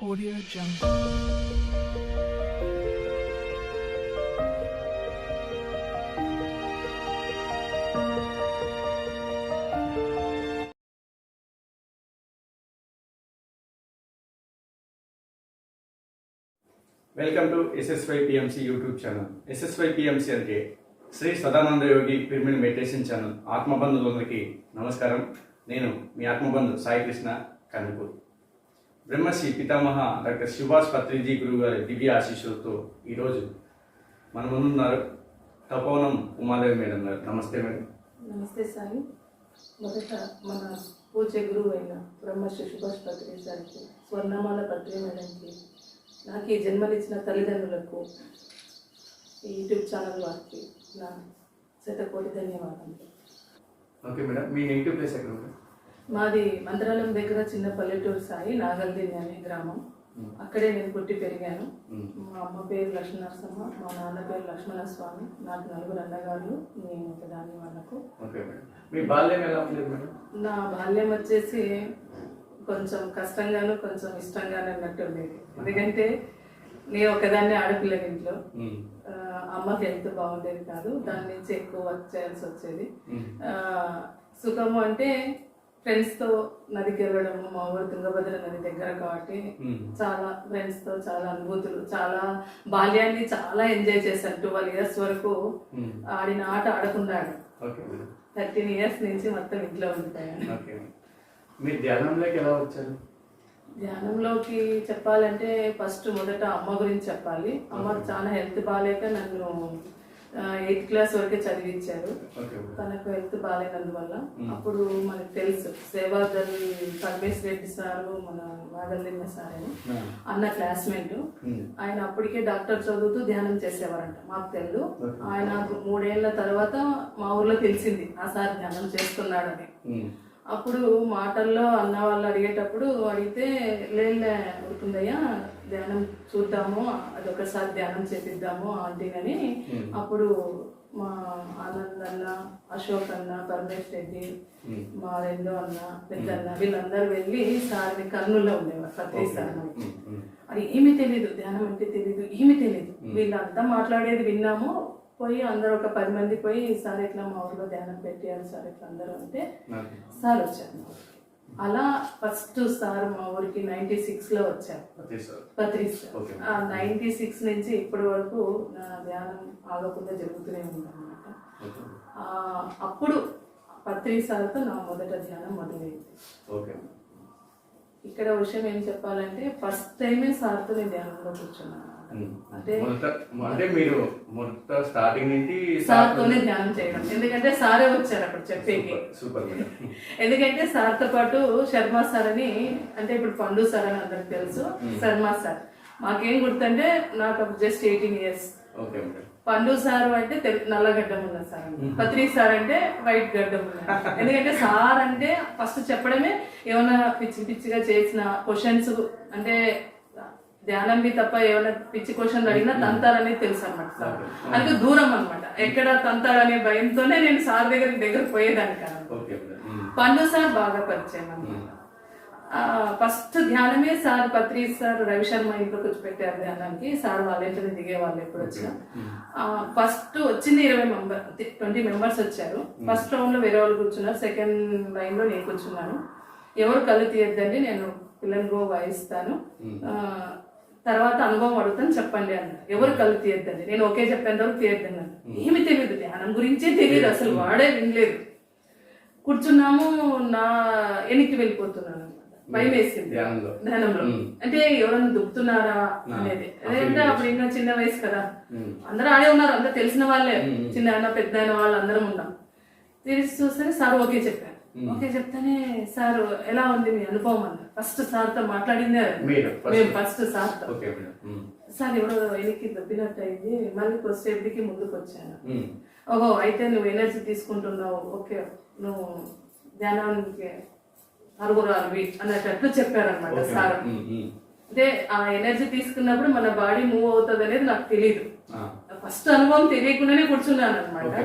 Audio Jungle. Welcome to SSY PMC YouTube channel. SSY PMC అంటే శ్రీ సదానంద యోగి pyramid meditation channel. ఆత్మబంధువులందరికీ నమస్కారం. నేను మీ ఆత్మబంధు సాయి కృష్ణ కనుపూర్. బ్రహ్మశ్రీ పితామహ doctor Subhash Patriji గురువు గారి దివ్య ఆశీస్సులతో ఈరోజు మన ముందున్నారు తపోవనం ఉమాదేవి మేడం గారు. నమస్తే మేడం. నమస్తే సాయి. మొదట మన పూజ గురువు అయిన బ్రహ్మశ్రీ సుభాష్ పత్రి సార్కి, స్వర్ణమాల పత్రి మేడంకి, నాకు ఈ జన్మనిచ్చిన తల్లిదండ్రులకు, ఈ యూట్యూబ్ ఛానల్ వారికి నా శతకోటి ధన్యవాదాలు. ఓకే మేడం, మీ నెగిటివ్ ప్లేస్ ఎక్కడ ఉంటుంది? మాది మంత్రాలయం దగ్గర చిన్న పల్లెటూరు సాయి, నాగల్దిని అనే గ్రామం. అక్కడే నేను పుట్టి పెరిగాను. మా అమ్మ పేరు లక్ష్మీనరసమ్మ, మా నాన్న పేరు లక్ష్మణ స్వామి. నాకు 4 అన్నగారులు, నేను ఒకదాన్ని వాళ్ళకు. ఓకే మేడం, మీ బాల్యం ఎలా ఉండేది మేడం? నా బాల్యం వచ్చేసి కొంచెం కష్టంగాను కొంచెం ఇష్టంగాను అన్నట్టు ఉండేది. ఎందుకంటే నేను ఒకదాన్ని ఆడపిల్ల ఇంట్లో, అమ్మకి హెల్త్ బాగుండేది కాదు, దాని నుంచి ఎక్కువ వర్క్ చేయాల్సి వచ్చేది. సుఖము అంటే ఫ్రెండ్స్తో నదికి వెళ్ళడము, మా ఊరు తుంగభద్ర నది దగ్గర కాబట్టి చాలా ఫ్రెండ్స్తో చాలా అనుభూతులు, చాలా బాల్యాన్ని చాలా ఎంజాయ్ చేశాను. 12 years వరకు ఆడిన ఆట ఆడకుండా 13 years నుంచి మొత్తం ఇంట్లో ఉండిపోయాను. మీరు ధ్యానంలోకి ఎలా వచ్చారు? ధ్యానంలోకి చెప్పాలంటే ఫస్ట్ మొదట అమ్మ గురించి చెప్పాలి. అమ్మ చాలా హెల్త్ బాగాలేక నన్ను 8th class వరకే చదివించారు. తనకు హెల్త్ బాగాలేనందువల్ల అప్పుడు మనకు తెలుసు సేవాదల్ పరమేశ్ రెడ్డి సారు, మన నాగల్లిన్న సార్ అని అన్న క్లాస్మేట్. ఆయన అప్పటికే డాక్టర్ చదువుతూ ధ్యానం చేసేవారంట, మాకు తెలుసు. ఆయన 3 ఏళ్ల తర్వాత మా ఊర్లో తెలిసింది ఆ సార్ ధ్యానం చేస్తున్నాడని. అప్పుడు మాటల్లో అన్న వాళ్ళు అడిగేటప్పుడు అడిగితే లేలే ఉంటుందయ్యా, ధ్యానం చూద్దాము, అది ఒకసారి ధ్యానం చేపిద్దాము ఆంటీ అని. అప్పుడు మా ఆనంద్ అన్న, అశోక్ అన్న, పరమేశ్ రెడ్డి, మా రెండో అన్న, పెద్దన్న, వీళ్ళందరూ వెళ్ళి సార్ని కర్నూలులో ఉండేవారు పత్రి సార్. అది ఏమీ తెలీదు, ధ్యానం అంటే తెలీదు, ఏమీ తెలీదు. వీళ్ళంతా మాట్లాడేది విన్నాము. పోయి అందరూ ఒక 10 మంది పోయి సార్ ఇట్లా మా ఊర్లో ధ్యానం పెట్టారు సార్ ఇట్లా అందరూ అంటే సార్ వచ్చారు. అలా ఫస్ట్ సార్ మా ఊరికి 96లో వచ్చారు పత్రి సార్. 96 నుంచి ఇప్పటి వరకు నా ధ్యానం ఆగకుండా జరుగుతూనే ఉందన్నమాట. అప్పుడు పత్రి సార్తో నా మొదట ధ్యానం మొదలైంది. ఇక్కడ విషయం ఏం చెప్పాలంటే ఫస్ట్ టైమే సార్తో నేను ధ్యానంలో కూర్చున్నాను. అంటే మీరు స్టార్టింగ్ నుంచి సార్తోనే ధ్యానం చేయడం, ఎందుకంటే సారే వచ్చారు అప్పుడు చెప్పేకి. ఎందుకంటే సార్తో పాటు శర్మ సార్ అని, అంటే ఇప్పుడు పండు సార్ అని అందరికి తెలుసు, శర్మ సార్ మాకేం గుర్తంటే నాకు జస్ట్ 18 years. పండు సార్ అంటే నల్ల గడ్డం ఉన్న సార్, పత్రి సార్ అంటే వైట్ గడ్డం ఉన్న. ఎందుకంటే సార్ అంటే ఫస్ట్ చెప్పడమే ఏమైనా పిచ్చి పిచ్చిగా చేసిన క్వశ్చన్స్, అంటే ధ్యానం మీ తప్ప ఏమైనా పిచ్చి క్వశ్చన్లు అడిగినా తంతారనేది తెలుసు అనమాట సార్. అందుకే దూరం అనమాట, ఎక్కడ తంతారనే భయంతోనే నేను సార్ దగ్గర పోయేదాన్ని కాదు. పండు సార్ బాగా పరిచయం అనమాట. ఫస్ట్ ధ్యానమే సార్ పత్రి సార్ రవిశర్మ ఇంట్లో కూర్చోపెట్టారు ధ్యానానికి. సార్ వాళ్ళ ఇంట్లో దిగేవాళ్ళు ఎప్పుడు వచ్చినా. ఫస్ట్ వచ్చింది 20 members వచ్చారు. ఫస్ట్ రౌండ్ లో వేరే వాళ్ళు కూర్చున్నారు, సెకండ్ లైన్ లో నేను కూర్చున్నాను. ఎవరు కళ్ళు తీయద్దండి, నేను పిల్లలు వాయిస్తాను, తర్వాత అనుభవం అడుగుతాను చెప్పండి అన్నారు. ఎవరు కళ్ళు తీయద్దండి, నేను ఓకే చెప్పేంత వరకు తీయద్దని. ఏమి తెలియదు, ధ్యానం గురించే తెలియదు, అసలు వాడే వినలేదు. కూర్చున్నాము, నా వెనక్కి వెళ్ళిపోతున్నాను, భయం వేసింది ధ్యానంలో. అంటే ఎవరన్నా దుబ్బుతున్నారా అనేది. అదేంటే అప్పుడు ఇంకా చిన్న వయసు కదా, అందరూ ఆడే ఉన్నారు, అందరూ తెలిసిన వాళ్ళే, చిన్న అయినా పెద్ద అయిన వాళ్ళు అందరం ఉన్నాం. తెలిసి చూస్తే సార్ ఓకే చెప్పారు. ఓకే చెప్తానే సార్ ఎలా ఉంది మీ అనుభవం అన్నారు. ఫస్ట్ సార్తో మాట్లాడిందే మేము, ఫస్ట్ సార్తో. సార్ ఎవరో వెనక్కి దొబ్బినట్టు అయింది, మళ్ళీ కొద్దిసేపటికి ముందుకు వచ్చాను. ఓహో అయితే నువ్వు ఎనర్జీ తీసుకుంటున్నావు, ఓకే నువ్వు ధ్యానానికి అరుగురాలు అన్నట్టు చెప్పారనమాట సార్. అంటే ఆ ఎనర్జీ తీసుకున్నప్పుడు మన బాడీ మూవ్ అవుతుంది అనేది నాకు తెలియదు. ఫస్ట్ అనుభవం తెలియకుండానే కూర్చున్నాను అనమాట.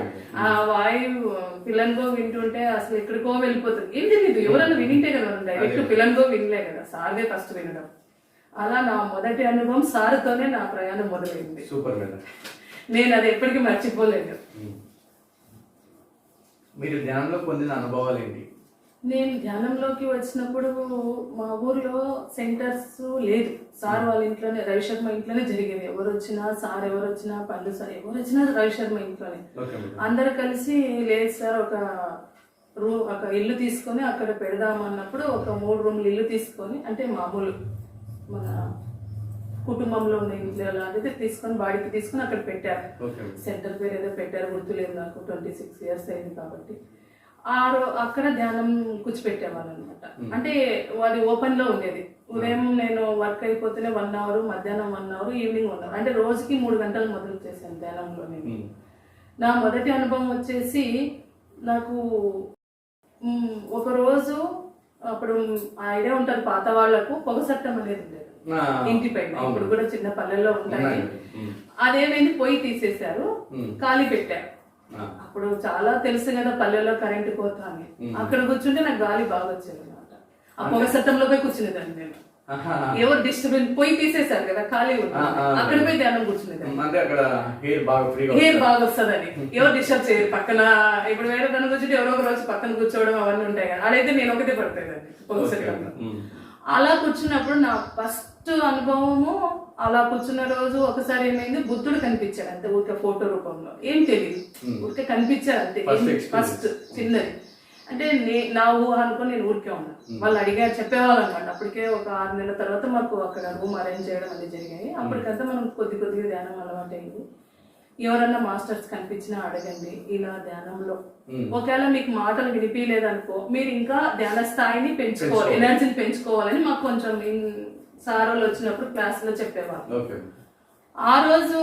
ఆ వాయువు పిల్లన్గో వింటుంటే అసలు ఎక్కడికో వెళ్ళిపోతుంది, ఏం తెలియదు. ఎవరన్నా వినింటే కదా, డైరెక్ట్ పిల్లన్గో వినలే కదా, సార్దే ఫస్ట్ వినడం. అలా నా మొదటి అనుభవం సార్తోనే నా ప్రయాణం మొదలైంది. Super madam. నేను అది ఎప్పటికీ మర్చిపోలేదు. మీరు ధ్యానంలో పొందిన అనుభవాలు ఏంటి? నేను ధ్యానంలోకి వచ్చినప్పుడు మా ఊర్లో సెంటర్స్ లేదు. సార్ వాళ్ళ ఇంట్లోనే, రవిశర్మ ఇంట్లోనే జరిగేది. ఎవరు వచ్చినా సార్, ఎవరు వచ్చినా పండు సార్, ఎవరు వచ్చినా రవిశర్మ ఇంట్లోనే. అందరు కలిసి లేదు సార్ ఒక ఇల్లు తీసుకొని అక్కడ పెడదామన్నప్పుడు ఒక 3 రూమ్లు ఇల్లు తీసుకొని, అంటే మామూలు మన కుటుంబంలో ఉన్న ఇంట్లో లాంటిది తీసుకొని బాడీకి తీసుకొని అక్కడ పెట్టారు. సెంటర్ పేరు ఏదో పెట్టారు, గుర్తులేదు నాకు. 26 years అయింది కాబట్టి అక్కడ ధ్యానం కూర్చిపెట్టేవాళ్ళు అనమాట. అంటే అది ఓపెన్ లో ఉండేది. ఉదయం నేను వర్క్ అయిపోతేనే 1 hour, మధ్యాహ్నం 1 hour, ఈవినింగ్ 1 hour, అంటే రోజుకి 3 గంటలు మొదలు చేశాను ధ్యానంలో నేను. నా మొదటి అనుభవం వచ్చేసి నాకు ఒక రోజు, అప్పుడు ఐడియా ఉంటుంది పాత వాళ్లకు, పొగసట్టం అనేది ఉండేది ఇంటి పైన. ఇప్పుడు కూడా చిన్న పల్లెల్లో ఉంటాయి. అదేమైంది, పొయ్యి తీసేశారు, ఖాళీ పెట్టారు. అప్పుడు చాలా తెలుసు కదా పల్లెల్లో కరెంటు కోత అని. అక్కడ కూర్చుంటే నాకు గాలి బాగా వచ్చేది అనమాట. ఆ పొగసట్టంలో పోయి కూర్చునేదాన్ని నేను. ఎవరు డిస్టర్బెన్స్, పొయ్యి తీసేశారు కదా, ఖాళీ అక్కడ పోయి ధ్యానం కూర్చునేదాన్ని. హెయిర్ బాగా వస్తుందని ఎవరు డిస్టర్బ్ చేయరు పక్కన. ఇప్పుడు వేరే దాని కూర్చుంటే ఎవరో ఒక రోజు పక్కన కూర్చోవడం అవన్నీ ఉంటాయి కదా, అదైతే నేను ఒకటే పడతాను పొగసట్టంలో. అలా కూర్చున్నప్పుడు నా ఫస్ట్ అనుభవము, అలా కూర్చున్న రోజు ఒకసారి ఏమైంది, బుద్ధుడు కనిపించాడు అంతే, ఊరికే ఫోటో రూపంలో. ఏం తెలియదు, ఊరికే కనిపించాడు అంతే. ఫస్ట్ చిన్నది అంటే నా ఊహ అనుకుని నేను ఊరికే ఉన్నాను. వాళ్ళు అడిగారు, చెప్పేవాళ్ళు అనమాట. అప్పటికే ఒక 6 నెలల తర్వాత మాకు అక్కడ రూమ్ అరేంజ్ చేయడం అన్ని జరిగాయి. అప్పటికంతా మనం కొద్దిగా ధ్యానం అలవాటు అయింది. ఎవరన్నా మాస్టర్స్ కనిపించినా అడగండి ఇలా ధ్యానంలో. ఒకవేళ మీకు మాటలు వినిపించలేదనుకో, మీరు ఇంకా ధ్యాన స్థాయిని పెంచుకోవాలి, ఎనర్జీని పెంచుకోవాలని మాకు కొంచెం సార్ వాళ్ళు వచ్చినప్పుడు క్లాస్ లో చెప్పేవాళ్ళు. ఆ రోజు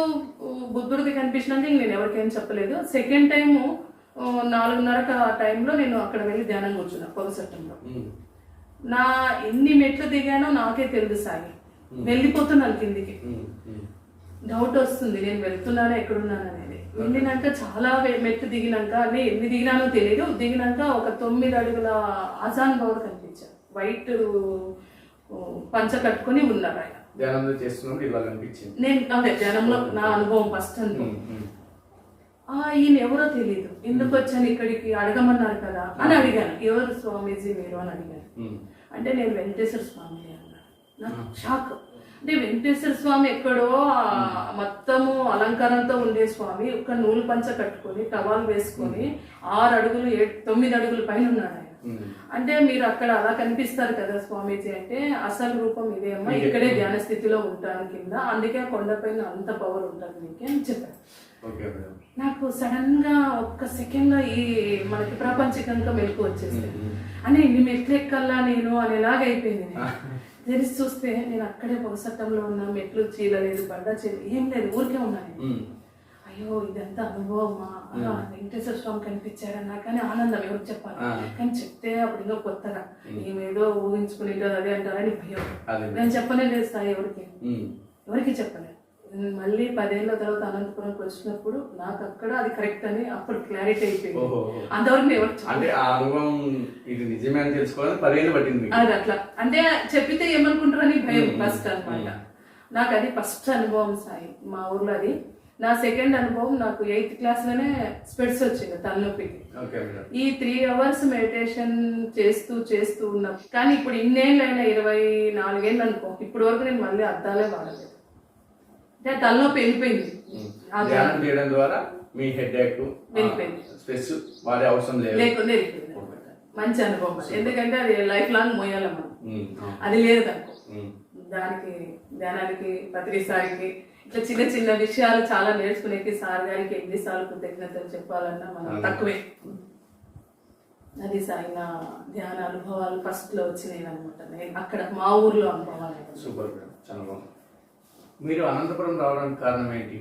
బుద్ధుడికి కనిపించినాక నేను ఎవరికేం చెప్పలేదు. సెకండ్ టైము 4:30 ఆ టైంలో నేను అక్కడ వెళ్ళి ధ్యానం కూర్చున్నా పొగసట్టంలో. నా ఎన్ని మెట్లు దిగానో నాకే తెలుసు సాయి. వెళ్ళిపోతున్నాను కిందికి, డౌట్ వస్తుంది నేను వెళ్తున్నానా ఎక్కడున్నాను అనేది. వెళ్ళినాక చాలా మెట్లు దిగినాక, అంటే ఎన్ని దిగినానో తెలియదు, దిగినాక ఒక 9 అడుగుల ఆజాన్ బాబు కనిపించారు. వైట్ పంచ కట్టుకుని ఉన్నారు ఆయన. నేను అదే ధ్యానంలో నా అనుభవం, ఫస్ట్ అనుభవం. ఈయన ఎవరో తెలియదు, ఎందుకు వచ్చాను ఇక్కడికి అడగమన్నారు కదా అని అడిగాను. ఎవరు స్వామీజీ మీరు అని అడిగాను. అంటే నేను వెంకటేశ్వర స్వామి అన్నారు. నాకు షాక్. అంటే వెంకటేశ్వర స్వామి ఎక్కడో మొత్తము అలంకారంతో ఉండే స్వామి, ఒక నూలు పంచ కట్టుకొని టవాల్ వేసుకొని 6 అడుగులు 9 అడుగుల పైన ఉన్నాడు ఆయన. అంటే మీరు అక్కడ అలా కనిపిస్తారు కదా స్వామీజీ అంటే, అసలు రూపం ఇదే అమ్మా, ఇక్కడే ధ్యాన స్థితిలో ఉంటాను కింద, అందుకే కొండపైన అంత పవర్ ఉంటుంది మీకు అని చెప్పారు. నాకు సడన్ గా ఒక్క సెకండ్ లో ఈ మనకి ప్రపంచకంగా మెలకు వచ్చేస్తే, అని ఇన్ని మెట్లు ఎక్కల్లా నేను అనేలాగా అయిపోయింది. తెలిసి చూస్తే నేను అక్కడే పొగసట్టంలో ఉన్న, మెట్లు చీలలేదు, బండ ఏం లేదు, ఊరికే ఉన్నాను. అయ్యో ఇదంతా అనుభవమా, వెంకటేశ్వర స్వామి కనిపించారన్నా కానీ ఆనందం ఎవరికి చెప్పాలి. కానీ చెప్తే అప్పుడు ఇంకా కొత్తగా ఏమేదో ఊహించుకునేది అదే అంటారని భయం. నేను చెప్పలేదు స్థాయి ఎవరికి చెప్పలేదు. మళ్ళీ 10 ఏళ్ల తర్వాత అనంతపురంకి వచ్చినప్పుడు నాకు అక్కడ అది కరెక్ట్ అని అప్పుడు క్లారిటీ అయిపోయింది. అంతవరకు అది అట్లా అంటే చెప్పితే ఏమనుకుంటారని భయం ఫస్ట్ అనమాట. నాకు అది ఫస్ట్ అనుభవం సాయి మా ఊర్లో. అది నా సెకండ్ అనుభవం. నాకు 8th క్లాస్ లోనే స్పెట్స్ వచ్చింది తలనొప్పికి. ఈ 3 hours మెడిటేషన్ చేస్తూ ఉన్నా. కానీ ఇప్పుడు ఇన్నేళ్ళైనా 24 ఏళ్ళు అనుకో, ఇప్పటి వరకు నేను మళ్ళీ అద్దాలే వాడలేదు. అంటే తలనొప్పి వెళ్ళిపోయింది. ధ్యానం చేయడం ద్వారా మీ హెడేక్ స్ట్రెస్ వాడే అవసరం లేకుండా వెళ్ళిపోయింది. మంచి అనుభవం. ఎందుకంటే అది లైఫ్ లాంగ్ మోయాలి మనం. అది లేదు అనుకో. దానికి ధ్యానానికి ప్రతిసారికి ఇట్లా చిన్న చిన్న విషయాలు చాలా నేర్చుకునేకి సార్ గారికి ఎన్నిసార్లు కృతజ్ఞతలు చెప్పాలన్నా మనం తక్కువే. అది సార్ నా ధ్యాన అనుభవాలు ఫస్ట్ లో వచ్చినాయి అనమాట. నేను అక్కడ మా ఊర్లో అనుభవాలు. సూపర్, చాలా బాగుంది. మీరు అనంతపురం రావడానికి కారణం ఏంటి?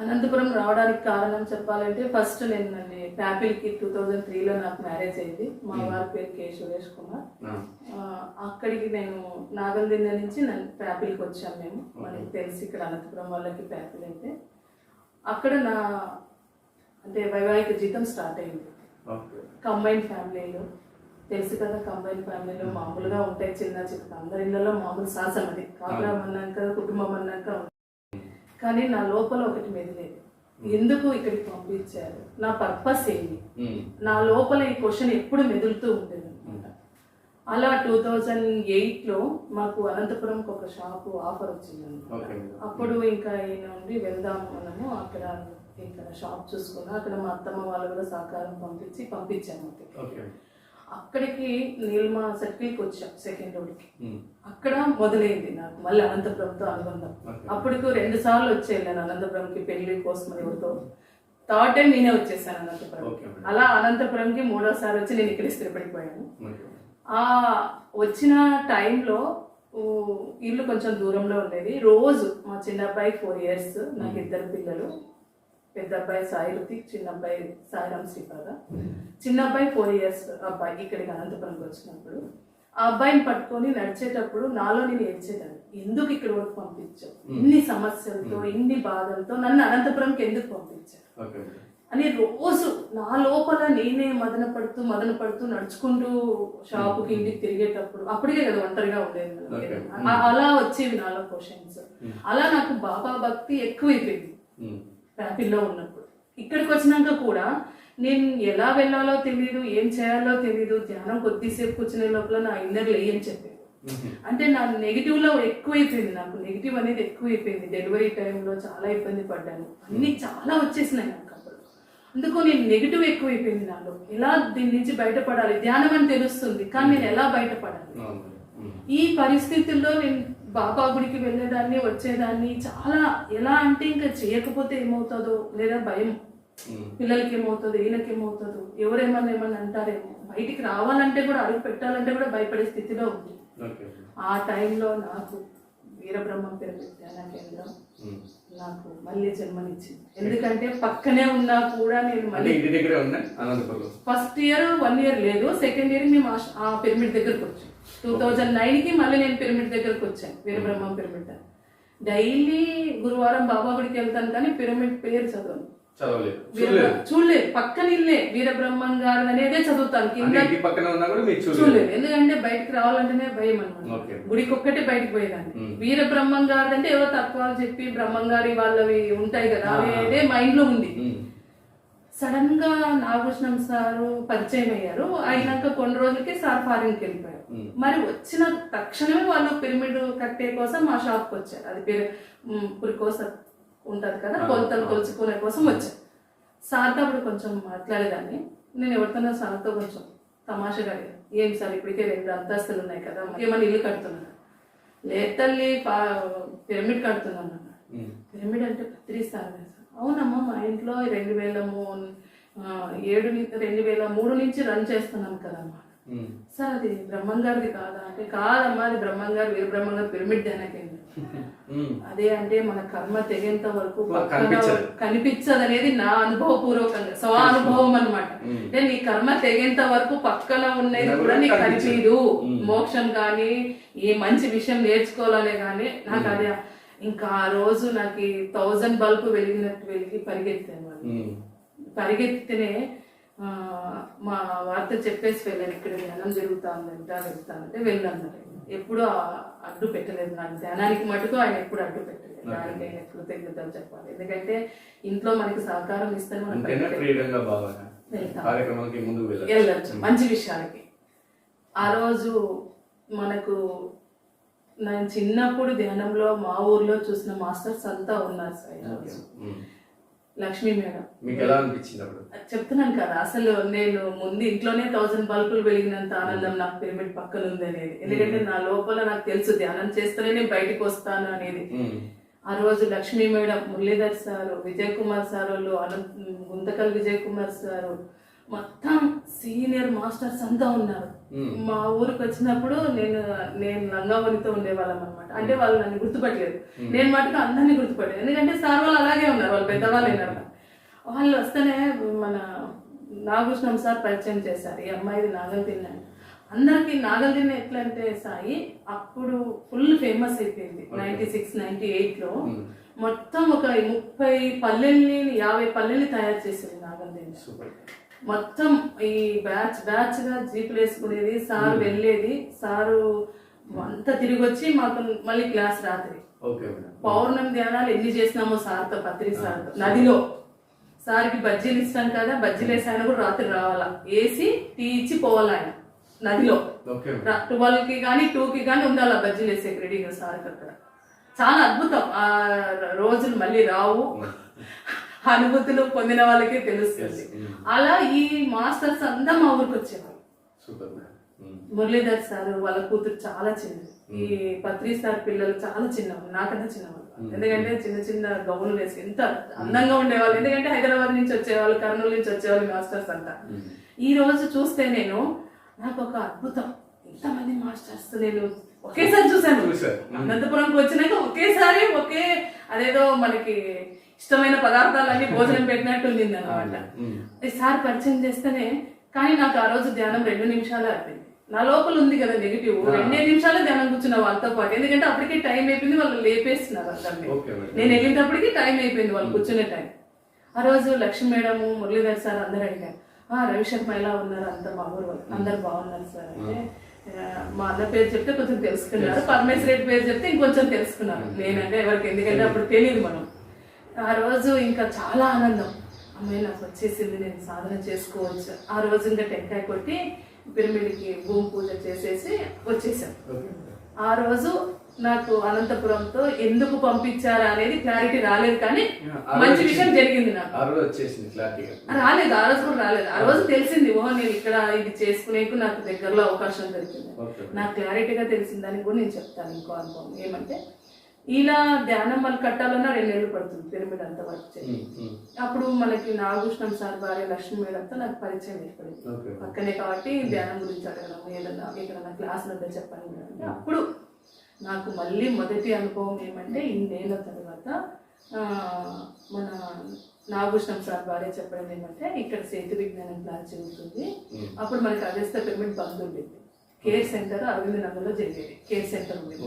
అనంతపురం రావడానికి కారణం చెప్పాలంటే, ఫస్ట్ నేను ప్యాపిల్కి 2003లో నాకు మ్యారేజ్ అయింది. మా వారి పేరు కె సురేష్ కుమార్. అక్కడికి నేను నాగల్దిన్న నుంచి ప్యాపిల్కి వచ్చాను మేము. మనకి తెలిసి ఇక్కడ అనంతపురం వాళ్ళకి ప్యాపిల్ అయితే అక్కడ నా అంటే వైవాహిక జీవితం స్టార్ట్ అయింది. కంబైన్ ఫ్యామిలీలో తెలుసు కదా, కంబైన్ ఫ్యామిలీలో మామూలుగా ఉంటాయి చిన్న చిన్న, అందరి ఇళ్ళలో మామూలు శాసనం అది, కాపురం అన్నాక కుటుంబం అన్నాక. కానీ నా లోపల ఒకటి మెదిలేదు, ఎందుకు ఇక్కడికి పంపించారు, నా పర్పస్ ఏంటి, నా లోపల ఈ క్వశ్చన్ ఎప్పుడు మెదులుతూ ఉండేది అనమాట. అలా 2008లో మాకు అనంతపురంకి ఒక షాపు ఆఫర్ వచ్చిందండి. అప్పుడు ఇంకా ఈయన ఉండి వెళ్దాము మనము అక్కడ ఇక్కడ షాప్ చూసుకున్నా, అక్కడ మా అత్తమ్మ వాళ్ళు కూడా సహకారం పంపించాము. అక్కడికి నీలిమా సర్కిల్కి వచ్చాం, సెకండ్ రోడ్కి. అక్కడ మొదలైంది నాకు మళ్ళీ అనంతపురంతో అనుబంధం. అప్పటికి 2 సార్లు వచ్చేళ్ళాను అనంతపురంకి పెళ్లి కోసం ఎవరితో. థర్డ్ టైం నేనే వచ్చేసాను అనంతపురం. అలా అనంతపురంకి 3వసారి వచ్చి నేను ఇక్కడ స్థిరపడిపోయాను. ఆ వచ్చిన టైంలో ఇల్లు కొంచెం దూరంలో ఉండేది. రోజు మా చిన్న అబ్బాయి 4 years, నాకు 2 పిల్లలు, పెద్ద అబ్బాయి సాయి రుతిక్, చిన్న అబ్బాయి సాయిరామ్ శ్రీపాద. చిన్న అబ్బాయి 4 years అబ్బాయి ఇక్కడికి అనంతపురంకి వచ్చినప్పుడు ఆ అబ్బాయిని పట్టుకొని నడిచేటప్పుడు నాలో నేను ఏడ్చేదాన్ని, ఎందుకు ఇక్కడ వరకు పంపించావు, ఇన్ని సమస్యలతో ఇన్ని బాధలతో నన్ను అనంతపురంకి ఎందుకు పంపించారు అని రోజు నా లోపల నేనే మదన పడుతూ నడుచుకుంటూ షాపుకి ఇంటికి తిరిగేటప్పుడు, అప్పటికే కదా ఒంటరిగా ఉండేది, అలా వచ్చేవి నాలో క్వశ్చన్స్. అలా నాకు బాబా భక్తి ఎక్కువైపోయింది ప్యాపిల్లో ఉన్నప్పుడు. ఇక్కడికి వచ్చినాక కూడా నేను ఎలా వెళ్ళాలో తెలియదు, ఏం చేయాలో తెలియదు. ధ్యానం కొద్దిసేపు కూర్చునే లోపల నా ఇన్నర్ లేయని చెప్పేది. అంటే నా నెగిటివ్ లో ఎక్కువైపోయింది, నాకు నెగిటివ్ అనేది ఎక్కువైపోయింది. డెలివరీ టైంలో చాలా ఇబ్బంది పడ్డాను, అన్ని చాలా వచ్చేసినాయి నాకు అప్పుడు. అందుకు నేను నెగిటివ్ ఎక్కువైపోయింది నాలో. ఎలా దీని నుంచి బయటపడాలి, ధ్యానం అని తెలుస్తుంది కానీ నేను ఎలా బయటపడాలి. ఈ పరిస్థితుల్లో నేను బాబా గుడికి వెళ్ళేదాన్ని, వచ్చేదాన్ని. చాలా ఎలా అంటే ఇంకా చేయకపోతే ఏమవుతుందో, లేదా భయం, పిల్లలకి ఏమవుతుందో, ఈయనకి ఏమవుతుందో, ఎవరేమన్నా అంటారేమో, బయటికి రావాలంటే కూడా అడుగు పెట్టాలంటే కూడా భయపడే స్థితిలో ఉంది. ఆ టైంలో నాకు వీరబ్రహ్మం పిరమిడ్ ధ్యాన కేంద్రం నాకు మళ్ళీ జన్మనిచ్చింది. ఎందుకంటే పక్కనే ఉన్నా కూడా నేను మళ్ళీ ఫస్ట్ ఇయర్ 1 year లేదు, సెకండ్ ఇయర్ మేము ఆ పిరమిడ్ దగ్గరకు వచ్చాం. 2009కి మళ్ళీ నేను పిరమిడ్ దగ్గరకు వచ్చాను, వీరబ్రహ్మం పిరమిడ్. డైలీ గురువారం బాబా గుడికి వెళ్తాను కానీ పిరమిడ్ పేరు చూడలేదు. పక్కన ఇల్లే వీరబ్రహ్మం గారు అనేదే చదువుతాను, కింద చూడలేదు. ఎందుకంటే బయటకు రావాలంటేనే భయం అన్నమాట. గుడికి ఒక్కటే బయటకు పోయేదాన్ని. వీరబ్రహ్మం గారు అంటే ఏవో తత్వాలు చెప్పి బ్రహ్మం గారి వాళ్ళవి ఉంటాయి కదా, అదే మైండ్ లో ఉంది. సడన్ గా నాగభూషణం సారు పరిచయం అయ్యారు. అయినాక కొన్ని రోజులకి సార్ ఫారిన్కి వెళ్ళిపోయారు. మరి వచ్చిన తక్షణమే వాళ్ళు పిరమిడ్ కట్టే కోసం మా షాప్కి వచ్చారు. అది పురికోసం ఉంటది కదా, కొలతలు కొలుచుకునే కోసం వచ్చాను. సార్తో అప్పుడు కొంచెం మాట్లాడేదాన్ని. నేను ఎవరితోనో సార్తో కొంచెం తమాషగా, ఏం సార్ ఇప్పటికే 2 అంతస్తులు ఉన్నాయి కదా, ఏమన్నా ఇల్లు కడుతున్నాను, లేదు తల్లి పిరమిడ్ కడుతున్నాను అన్న. పిరమిడ్ అంటే కత్తిరిస్తాను. అవునమ్మా, మా ఇంట్లో 2003 నుంచి రన్ చేస్తున్నాం కదమ్మా. సార్ అది బ్రహ్మం గారిది కాదా అంటే, కాదమ్మా అది బ్రహ్మం గారు, వీరబ్రహ్మం గారు పిరమిడ్ ధ్యాన కేంద్రం. అదే అంటే మన కర్మ తెగేంత వరకు కనిపించదు అనేది నా అనుభవపూర్వకంగా స్వానుభవం అనమాట. అంటే నీ కర్మ తెగేంత వరకు పక్కన ఉన్నది కూడా నీకు కనిపించదు. మోక్షం కానీ ఏ మంచి విషయం నేర్చుకోవాలనే కానీ నాకు అదే. ఇంకా ఆ రోజు నాకు 1000 బల్బు వెలిగినట్టు వెలిగి పరిగెత్తాను. పరిగెత్తినే మా వార్త చెప్పేసి వెళ్ళాను, ఇక్కడ ధ్యానం జరుగుతాను, వెళ్తానంటే వెళ్ళాను. ఎప్పుడు అడ్డు పెట్టలేదు నాకు, ధ్యానానికి మటుకు ఆయన ఎప్పుడు అడ్డు పెట్టలేదు. దానికి ఆయన కృతజ్ఞతలు చెప్పాలి. ఎందుకంటే ఇంట్లో మనకి సహకారం ఇస్తే మనం వెళ్ళచ్చు మంచి విషయాలకి. ఆ రోజు మనకు నేను చిన్నప్పుడు ధ్యానంలో మా ఊర్లో చూసిన మాస్టర్స్ అంతా ఉన్నారు సార్. లక్ష్మీ మేడం చెప్తున్నాను కదా, అసలు నేను ముందు ఇంట్లోనే 1000 బల్బులు వెలిగినంత ఆనందం నాకు పిరమిడ్ పక్కన ఉంది అనేది. ఎందుకంటే నా లోపల నాకు తెలుసు ధ్యానం చేస్తేనే నేను బయటకు వస్తాను అనేది. ఆ రోజు Lakshmi madam, Muralidhar sir, Vijay Kumar sir వాళ్ళు, గుంతకల్ విజయ్ కుమార్ సారు, మొత్తం సీనియర్ మాస్టర్స్ అంతా ఉన్నారు. మా ఊరికి వచ్చినప్పుడు నేను లంగావనితో ఉండేవాళ్ళం అనమాట. అంటే వాళ్ళు నన్ను గుర్తుపట్టలేదు, నేను మటుకు అందరినీ గుర్తుపట్టలేదు. ఎందుకంటే సార్ వాళ్ళు అలాగే ఉన్నారు, వాళ్ళు పెద్దవాళ్ళు అయినారు. వాళ్ళు వస్తేనే మన నాగభూషణం సార్ పరిచయం చేశారు, ఈ అమ్మాయిది నాగలు తిన్నాను. అందరికి నాగలు తిన్న ఎట్లా అంటే సాయి అప్పుడు ఫుల్ ఫేమస్ అయిపోయింది. 96, 98లో మొత్తం ఒక 30 పల్లెల్ని 50 పల్లెల్ని తయారు చేసింది నాగలు తిన్న. మొత్తం ఈ బ్యాచ్ బ్యాచ్ గా జీపులు వేసుకునేది, సార్ వెళ్ళేది, సారు అంతా తిరిగి వచ్చి మాకు మళ్ళీ క్లాస్ రాత్రి. పౌర్ణమి ధ్యానాలు ఎన్ని చేసినామో సార్తో, పత్రి సార్తో నదిలో. సార్కి బజ్జీలు ఇస్తాం కదా, బజ్జీలు వేసి ఆయన కూడా రాత్రి రావాలా, వేసి టీ ఇచ్చి పోవాలి ఆయన నదిలో. 12కి కానీ 2కి కానీ ఉండాలి ఆ బజ్జీలు వేసే రెడీగా సార్కి అక్కడ. చాలా అద్భుతం. ఆ రోజులు మళ్ళీ రావు, అనుభూతులు పొందిన వాళ్ళకే తెలుస్తుంది. అలా ఈ మాస్టర్స్ అంతా మా ఊరికి వచ్చేవాళ్ళు. మురళీధర్ సార్ వాళ్ళ కూతురు చాలా చిన్నది, ఈ పత్రి సార్ పిల్లలు చాలా చిన్నవాళ్ళు, నాకన్నా చిన్నవాళ్ళు. ఎందుకంటే చిన్న చిన్న గౌన్లు వేసి ఎంత అందంగా ఉండేవాళ్ళు. ఎందుకంటే హైదరాబాద్ నుంచి వచ్చేవాళ్ళు, కర్నూలు నుంచి వచ్చేవాళ్ళు మాస్టర్స్ అంతా. ఈ రోజు చూస్తే నాకు ఒక అద్భుతం, ఇంతమంది మాస్టర్స్ నేను ఒకేసారి చూశాను. అనంతపురంకి వచ్చినాక ఒకేసారి అదేదో మనకి ఇష్టమైన పదార్థాలన్నీ భోజనం పెట్టినట్టు ఉండింది అనమాట. సార్ పరిచయం చేస్తేనే, కానీ నాకు ఆ రోజు ధ్యానం 2 నిమిషాలే అయిపోయింది. నా లోపల ఉంది కదా నెగిటివ్, 2 నిమిషాలే ధ్యానం కూర్చున్న వాళ్ళతో పాటు. ఎందుకంటే అప్పటికే టైం అయిపోయింది, వాళ్ళు లేపేస్తున్నారు అందరినీ. నేను వెళ్ళేటప్పటికి టైం అయిపోయింది, వాళ్ళు కూర్చునే టైం. ఆ రోజు లక్ష్మీ మేడం, మురళీధర్ సార్ అందరూ అడిగారు, రవిశర్మ ఎలా ఉన్నారు, అంత మా ఊరు వాళ్ళు అందరు బాగున్నారు సార్ అంటే, మా అన్న పేరు చెప్తే కొంచెం తెలుసుకున్నారు, పరమేశ్వర రెడ్డి పేరు చెప్తే ఇంకొంచెం తెలుసుకున్నారు. నేనంటే ఎవరికి, ఎందుకంటే అప్పుడు తెలియదు మనం. ఆ రోజు ఇంకా చాలా ఆనందం, అమ్మాయి నాకు వచ్చేసింది, నేను సాధన చేసుకోవచ్చు. ఆ రోజు ఇంకా టెంకాయ కొట్టి పిరమిడ్కి భూమి పూజ చేసేసి వచ్చేసాం. ఆ రోజు నాకు అనంతపురంతో ఎందుకు పంపించారా అనేది క్లారిటీ రాలేదు, కానీ మంచి విషయం జరిగింది. నాకు రాలేదు, ఆ రోజు కూడా రాలేదు. ఆ రోజు తెలిసింది, నేను ఇక్కడ ఇది చేసుకునేకు నాకు దగ్గరలో అవకాశం దొరికింది. నాకు క్లారిటీగా తెలిసిన దానికి కూడా నేను చెప్తాను. ఇంకో అనుభవం ఏమంటే, ఇలా ధ్యానం మళ్ళీ కట్టాలన్నా 2 ఏళ్ళు పడుతుంది పిరమిడ్ అంతా వర్క్ చేయాలి. అప్పుడు మనకి నాగభూషణం సార్ భార్య లక్ష్మీ మేడంతో నాకు పరిచయం ఏర్పడింది పక్కనే. కాబట్టి ధ్యానం గురించి అడగడం, ఏదన్నా ఎక్కడన్నా క్లాసులు ఉంటే చెప్పండి అంటే, అప్పుడు నాకు మళ్ళీ మొదటి అనుభవం ఏమంటే, ఇన్నేళ్ళ తర్వాత మన నాగభూషణం సార్ భార్య చెప్పడం ఏమంటే, ఇక్కడ సేతు విజ్ఞానం క్లాస్ జరుగుతుంది. అప్పుడు మనకి అగస్త్య పిరమిడ్ బంద్ ఉండేది, కేర్ సెంటర్ అరవింద్ నగర్లో జరిగేది, కేర్ సెంటర్ ఉండేది.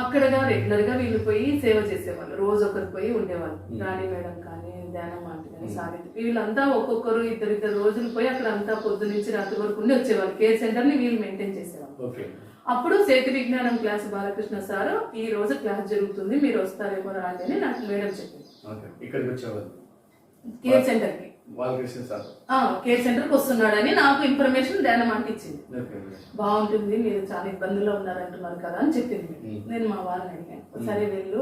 అక్కడ రెగ్యులర్ గా వీళ్ళు పోయి సేవ చేసేవాళ్ళు, రోజు ఒకరు పోయి ఉండేవాళ్ళు. రాణి మేడం కానీ, ధ్యానం ఆంటీ కానీ, సావిత్రి, వీళ్ళంతా ఒక్కొక్కరు 2 రోజులు పోయి అక్కడ అంతా పొద్దు నుంచి రాత్రి వరకు ఉండి వచ్చేవాళ్ళు. కేర్ సెంటర్ ని వీళ్ళు మెయింటైన్ చేసేవాళ్ళు. అప్పుడు సేతు విజ్ఞానం క్లాస్ బాలకృష్ణ సార్, ఈ రోజు క్లాస్ జరుగుతుంది, మీరు వస్తారేమో రాండి అని నాకు మేడం చెప్పింది. కేర్ సెంటర్ కి కేర్ సెంటర్ కి వస్తున్నాడని నాకు ఇన్ఫర్మేషన్ ధ్యానం ఆంటీ ఇచ్చింది. బాగుంటుంది, మీరు చాలా ఇబ్బందుల్లో ఉన్నారంటున్నారు కదా అని చెప్పింది. నేను మా వాళ్ళని అడిగాను, సరే వెళ్ళు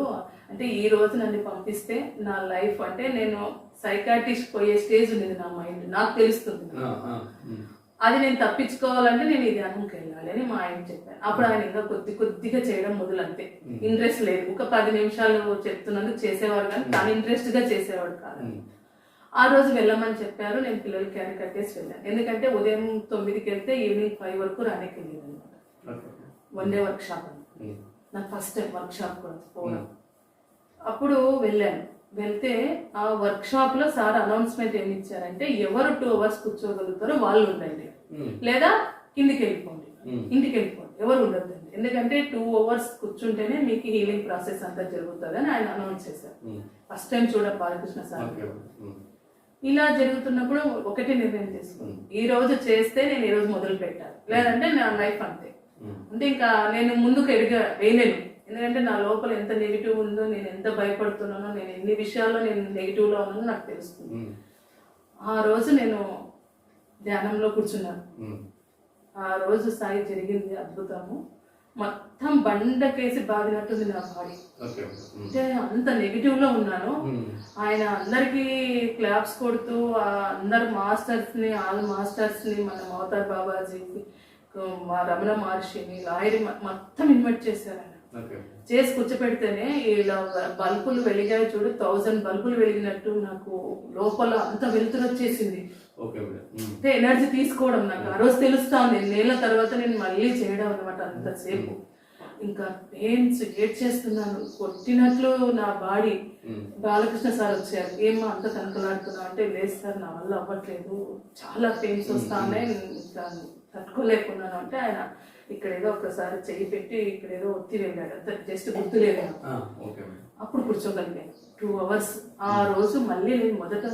అంటే, ఈ రోజు నన్ను పంపిస్తే నా లైఫ్ అంటే, నేను సైకాట్రిస్ట్ పోయే స్టేజ్ ఉంది నా మైండ్, నాకు తెలుస్తుంది. అది నేను తప్పించుకోవాలంటే నేను ఈ ధ్యానంకి వెళ్ళాలి అని మా ఆయన చెప్పాను. అప్పుడు ఆయన ఇంకా కొద్దిగా చేయడం మొదలు, అంతే. ఇంట్రెస్ట్ లేదు, ఒక 10 నిమిషాలు చెప్తున్నందుకు చేసేవాడు, కానీ తను ఇంట్రెస్ట్ గా చేసేవాడు కాదు. ఆ రోజు వెళ్ళమని చెప్పారు. నేను పిల్లలు క్యారీ కట్టేసి వెళ్ళాను. ఎందుకంటే ఉదయం 9కి వెళ్తే ఈవినింగ్ 5 వరకు రానికి వెళ్ళేది అనమాట. 1 డే వర్క్ షాప్ అని నాకు ఫస్ట్ టైం వర్క్ షాప్ కూడా పోవడం. అప్పుడు వెళ్ళాను. వెళ్తే ఆ వర్క్ షాప్ లో సార్ అనౌన్స్మెంట్ ఏమి ఇచ్చారంటే, ఎవరు 2 అవర్స్ కూర్చోగలుగుతారో వాళ్ళు ఉండండి, లేదా ఇంటికి వెళ్ళిపోండి, ఎవరు ఉండద్దండి. ఎందుకంటే 2 అవర్స్ కూర్చుంటేనే మీకు హీలింగ్ ప్రాసెస్ అంతా జరుగుతుంది అని ఆయన అనౌన్స్ చేశారు. First time Balakrishna sir. ఇలా జరుగుతున్నప్పుడు ఒకటే నిర్ణయం తీసుకుని, ఈ రోజు చేస్తే నేను ఈ రోజు మొదలు పెట్టాలి, లేదంటే నా లైఫ్ అంతే. అంటే ఇంకా నేను ముందుకు వేయలేను. ఎందుకంటే నా లోపల ఎంత నెగిటివ్ ఉందో, నేను ఎంత భయపడుతున్నానో, నేను ఎన్ని విషయాల్లో నేను నెగిటివ్ లో ఉన్నానో నాకు తెలుస్తుంది. ఆ రోజు నేను ధ్యానంలో కూర్చున్నాను. ఆ రోజు స్థాయి జరిగింది అద్భుతము. మొత్తం బండకేసి బాధినట్టుంది నా బాడీ. అంటే అంత నెగిటివ్ లో ఉన్నాను. ఆయన అందరికి క్లాప్స్ కొడుతూ అందరు మాస్టర్స్ ని, ఆల్ మాస్టర్స్ ని, మన మమతార్ బాబాజీకి, మా రమణ మహర్షిని, లాయర్ మొత్తం ఇన్వైట్ చేశారు. ఆయన చేసి కూర్చోపెడితేనే ఇలా బల్బులు వెలిగాయి చూడు, 1000 బల్బులు వెలిగినట్టు నాకు లోపల అంత వెలుతురు వచ్చేసింది. అంటే ఎనర్జీ తీసుకోవడం నాకు ఆ రోజు తెలుస్తా ఉంది. 2 ఏళ్ల తర్వాత నేను మళ్ళీ చేయడం అనమాట. అంతసేపు ఇంకా పెయిన్స్ చేస్తున్నాను, కొట్టినట్లు నా బాడీ. బాలకృష్ణ సార్ వచ్చారు, ఏమో అంత కనకలాడుతున్నా అంటే, లేదు సార్ నా వల్ల అవ్వట్లేదు, చాలా పెయిన్స్ వస్తా ఉన్నాయి, ఇంకా తట్టుకోలేకున్నాను అంటే, ఆయన ఇక్కడ ఏదో ఒకసారి చెయ్యి పెట్టి ఇక్కడ ఏదో ఒత్తి వెళ్ళాడు, అంత జస్ట్ గుర్తులేదు. అప్పుడు కూర్చోగలిగాను 2 అవర్స్. ఆ రోజు మళ్ళీ నేను మొదట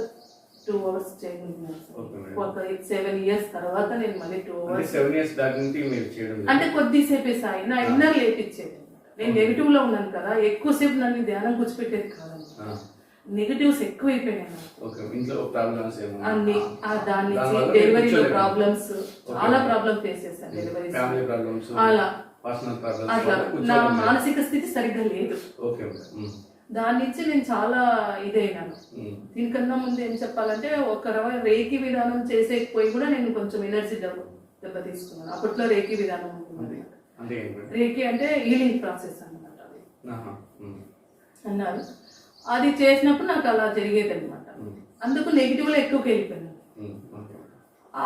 2 hours చేయగలిగినాను సార్. Okay madam. ఒక 7 years తర్వాత నేను మళ్ళీ 2 అంటే hours 7 years బ్యాక్ నుంచి మీరు చేయడం లేదు. అంటే కొద్దిసేపే సాయి నా ఇన్నర్ లేపించేది. నేను నెగిటివ్ లో ఉన్నాను కదా, ఎక్కువసేపు నన్ను ధ్యానం కూర్చోపెట్టేది కాదండి. నెగిటివ్స్ ఎక్కువైపోయినాయి నాకు. ఓకే, ఇంట్లో ప్రాబ్లమ్స్ ఏమో అన్ని దాని నుంచి దానివల్ల డెలివరీలో కూర్చోలేరు. ప్రాబ్లమ్స్ చాలా ప్రాబ్లం ఫేస్ చేశాను. డెలివరీ ఫ్యామిలీ ప్రాబ్లమ్స్, అలా పర్సనల్ ప్రాబ్లమ్స్ అట్లా నా మానసిక స్థితి సరిగ్గా లేదు. Okay madam. దాని నుంచి నేను చాలా ఇదైనాను. దీనికన్నా ముందు ఏం చెప్పాలంటే ఒక రేకి విధానం చేసేకపోయి కూడా నేను కొంచెం ఎనర్జీ దెబ్బ తీసుకున్నాను. అప్పట్లో రేకి విధానం ఉంటుంది. అంటే ఏంటి మేడం? రేకి అంటే హీలింగ్ ప్రాసెస్ అన్నమాట. అది ఆహా. అన్నారు. అది చేసినప్పుడు నాకు అలా జరిగేది అనమాట. అందుకు నెగిటివ్ లో ఎక్కువకి వెళ్ళిపోయాను. ఓకే.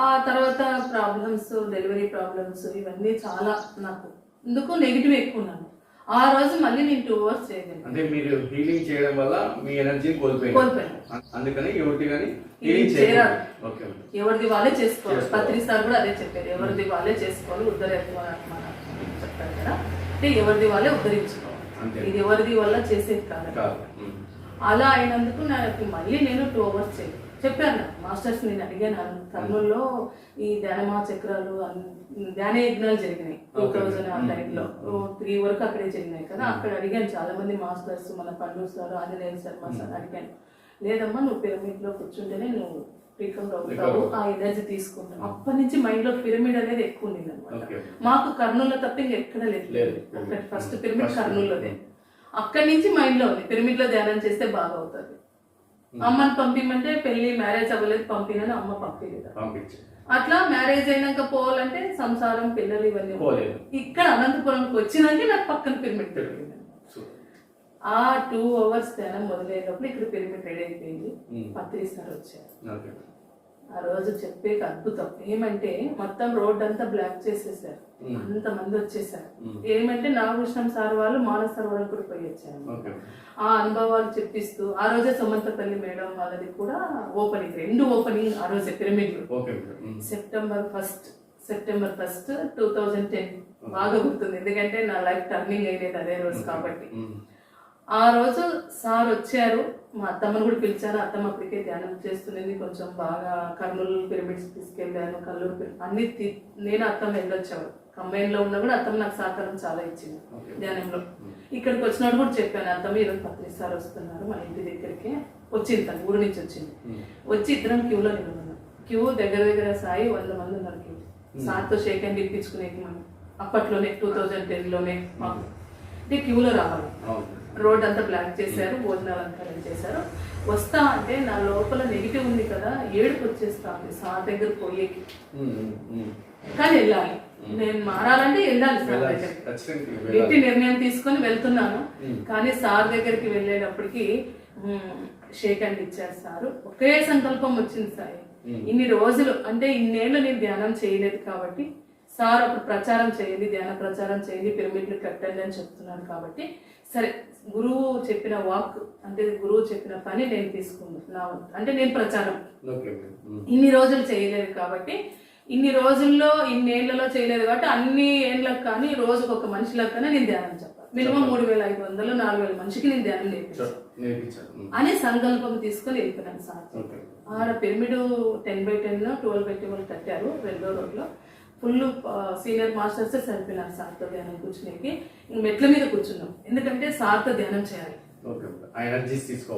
ఆ తర్వాత ప్రాబ్లమ్స్, డెలివరీ ప్రాబ్లమ్స్ ఇవన్నీ చాలా నాకు ఎందుకు నెగిటివ్ ఎక్కువ ఉన్నాను. ఆ రోజు మళ్ళీ నేను 2 hours చేయగలను. అంటే మీరు హీలింగ్ చేయడం వల్ల మీ ఎనర్జీ కోల్పోయారు. అందుకని ఎవరికి కానీ హీలింగ్ చేయాలి. ఓకే. ఎవరిది వాళ్ళే చేసుకోవాలి. పత్రి సార్ కూడా అదే చెప్పారు, ఎవరిది వాళ్ళే చేసుకోవాలి. చెప్పారు కదా, అంటే ఎవరిది వాళ్ళే ఉద్ధరించుకోవాలి. ఇది ఎవరిది వల్ల చేసేది కాదు. అలా అయినందుకు నాకు మళ్ళీ నేను 2 hours చేయను చెప్పాను. మాస్టర్స్ నేను అడిగాను. కర్నూలులో ఈ ధ్యానమా చక్రాలు ధ్యాన యజ్ఞాలు జరిగినాయి 2000 ఆ టైంలో 3 వరకు అక్కడే జరిగినాయి కదా. అక్కడ అడిగాను చాలా మంది మాస్టర్స్, మన పండు సార్, ఆంజనేయ శర్మ సార్ అడిగాను. లేదమ్మా నువ్వు పిరమిడ్ లో కూర్చుంటేనే నువ్వు రికవర్ అవుతావు, ఆ ఎనర్జీ తీసుకుంటావు. అప్పటి నుంచి మైండ్ లో పిరమిడ్ అనేది ఎక్కువ ఉంది అనమాట. మాకు కర్నూలులో తప్ప ఇంకెక్కడ లేదు. అక్కడ ఫస్ట్ పిరమిడ్ కర్నూలులోనే. అక్కడి నుంచి మైండ్ లో ఉంది పిరమిడ్ లో ధ్యానం చేస్తే బాగా అవుతుంది. అమ్మని పంపిమంటే పెళ్లి మ్యారేజ్ అవ్వలేదు, పంపినని అమ్మ పంపించలేదు. అట్లా మ్యారేజ్ అయినాక పోవాలంటే సంసారం, పిల్లలు ఇవన్నీ ఇక్కడ అనంతపురంకి వచ్చినాక నాకు పక్కన పిరమిడ్ దొరికింది. ఆ 2 hours ధ్యానం మొదలయ్యేటప్పుడు ఇక్కడ పిరమిడ్ రెడీ అయిపోయింది. పత్రి సార్ వచ్చారు. ఆ రోజు చెప్పే అద్భుతం ఏమంటే మొత్తం రోడ్ అంతా బ్లాక్ చేసేసారు. అంతమంది వచ్చేసారు. ఏమంటే నాగభూషణం సార్ వాళ్ళు మానస సరోవరం కూడా పోయి వచ్చారు. ఆ అనుభవాలు చెప్పిస్తూ ఆ రోజే సుమంతపల్లి మేడం వాళ్ళది కూడా ఓపెనింగ్, 2 ఓపెనింగ్ ఆ రోజే పిరమిడ్. సెప్టెంబర్ 1, 2010 బాగా గుర్తుంది. ఎందుకంటే నా లైఫ్ టర్నింగ్ అయ్యేది అదే రోజు కాబట్టి. ఆ రోజు సార్ వచ్చారు. మా అత్తమ్మను కూడా పిలిచాను. అత్తమ్మ అప్పటికే ధ్యానం చేస్తున్నది. కొంచెం బాగా కర్నూలు పిరమిడ్స్ తీసుకెళ్ళాను, కల్లూరు అన్ని నేను అత్తమ్మ వెళ్ళొచ్చాను. కంబైన్లో ఉన్నా కూడా అత్తమ్మ నాకు సహకారం చాలా ఇచ్చింది ధ్యానంలో. ఇక్కడికి వచ్చినప్పుడు కూడా చెప్పాను, అత్తమ్మ ఈరోజు పత్రి సార్ వస్తున్నారు మన ఇంటి దగ్గరికి. వచ్చింది, తన ఊరి నుంచి వచ్చింది. వచ్చి ఇద్దరం క్యూలో నిలబడినాం. క్యూ దగ్గర సాయి 100 మంది ఉన్నారు క్యూ. సార్తో షేక్ హ్యాండ్ ఇప్పించుకునేకి మనం అప్పట్లోనే 2010లోనే మాకు అంటే క్యూలో రావాలి. రోడ్ అంతా బ్లాక్ చేశారు, భోజనాలు అంతా చేశారు. వస్తా అంటే నా లోపల నెగిటివ్ ఉంది కదా, ఏడుపు వచ్చేస్తా ఉంది సార్ దగ్గర పోయేకి. కానీ వెళ్ళాలి, నేను మారాలంటే వెళ్ళాలి సార్ దగ్గరికి. గట్టి నిర్ణయం తీసుకొని వెళ్తున్నాను. కానీ సార్ దగ్గరికి వెళ్ళేటప్పటికి షేక్ హ్యాండ్ ఇచ్చారు సారు. ఒకే సంకల్పం వచ్చింది సార్. ఇన్ని రోజులు అంటే ఇన్నేళ్ళు నేను ధ్యానం చేయలేదు కాబట్టి సార్ అప్పుడు ప్రచారం చేయండి, ధ్యాన ప్రచారం చేయండి, పిరమిడ్లు కట్టండి అని చెప్తున్నాను కాబట్టి సరే గురువు చెప్పిన వాక్ అంటే గురువు చెప్పిన పని నేను తీసుకున్నాను. అంటే నేను ప్రచారం ఇన్ని రోజులు చేయలేదు కాబట్టి, ఇన్ని రోజుల్లో ఇన్నేళ్లలో చేయలేదు కాబట్టి అన్ని ఏళ్ళకు కానీ రోజుకు ఒక మనిషిలకు కానీ నేను ధ్యానం చెప్పాలి. మినిమం 3500 4000 మనిషికి నేను ధ్యానం నేర్పించాను అని సంకల్పం తీసుకొని వెళ్ళిపోయాను సార్. ఆడ పిరమిడ్ 10x10 12x12 కట్టారు 2వ రోడ్లో. ఫుల్ సీనియర్ మాస్టర్స్ సరిపోయినారు సార్తో ధ్యానం కూర్చునేకి. మెట్ల మీద కూర్చున్నాం, ఎందుకంటే సార్తో ధ్యానం చేయాలి.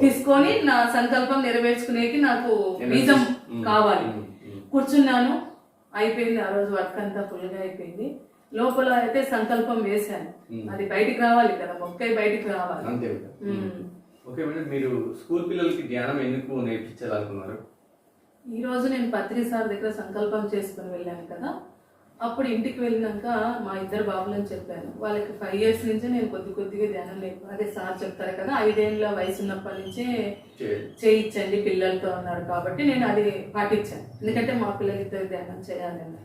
తీసుకొని నా సంకల్పం నెరవేర్చుకునేకి నాకు బీజం కావాలి. కూర్చున్నాను, అయిపోయింది. ఆ రోజు వర్క్ అంతా ఫుల్గా అయిపోయింది. లోపల అయితే సంకల్పం వేశాను, అది బయటికి రావాలి కదా, మొక్కై బయటికి రావాలి. ఓకే మేడం, మీరు స్కూల్ పిల్లలకి ధ్యానం ఎందుకు నేర్పించాలనుకున్నారు? ఈ రోజు నేను పత్రి సార్ దగ్గర సంకల్పం చేసుకుని వెళ్ళాను కదా, అప్పుడు ఇంటికి వెళ్ళినాక మా 2 బాబులని చెప్పాను. వాళ్ళకి 5 years నుంచి నేను కొద్దిగా ధ్యానం లేదు. అదే సార్ చెప్తారు కదా 5 ఏళ్ళ వయసు ఉన్నప్పటి నుంచే చేయించండి పిల్లలతో అన్నారు కాబట్టి నేను అది పాటించాను. ఎందుకంటే మా పిల్లలిద్దరు ధ్యానం చేయాలని.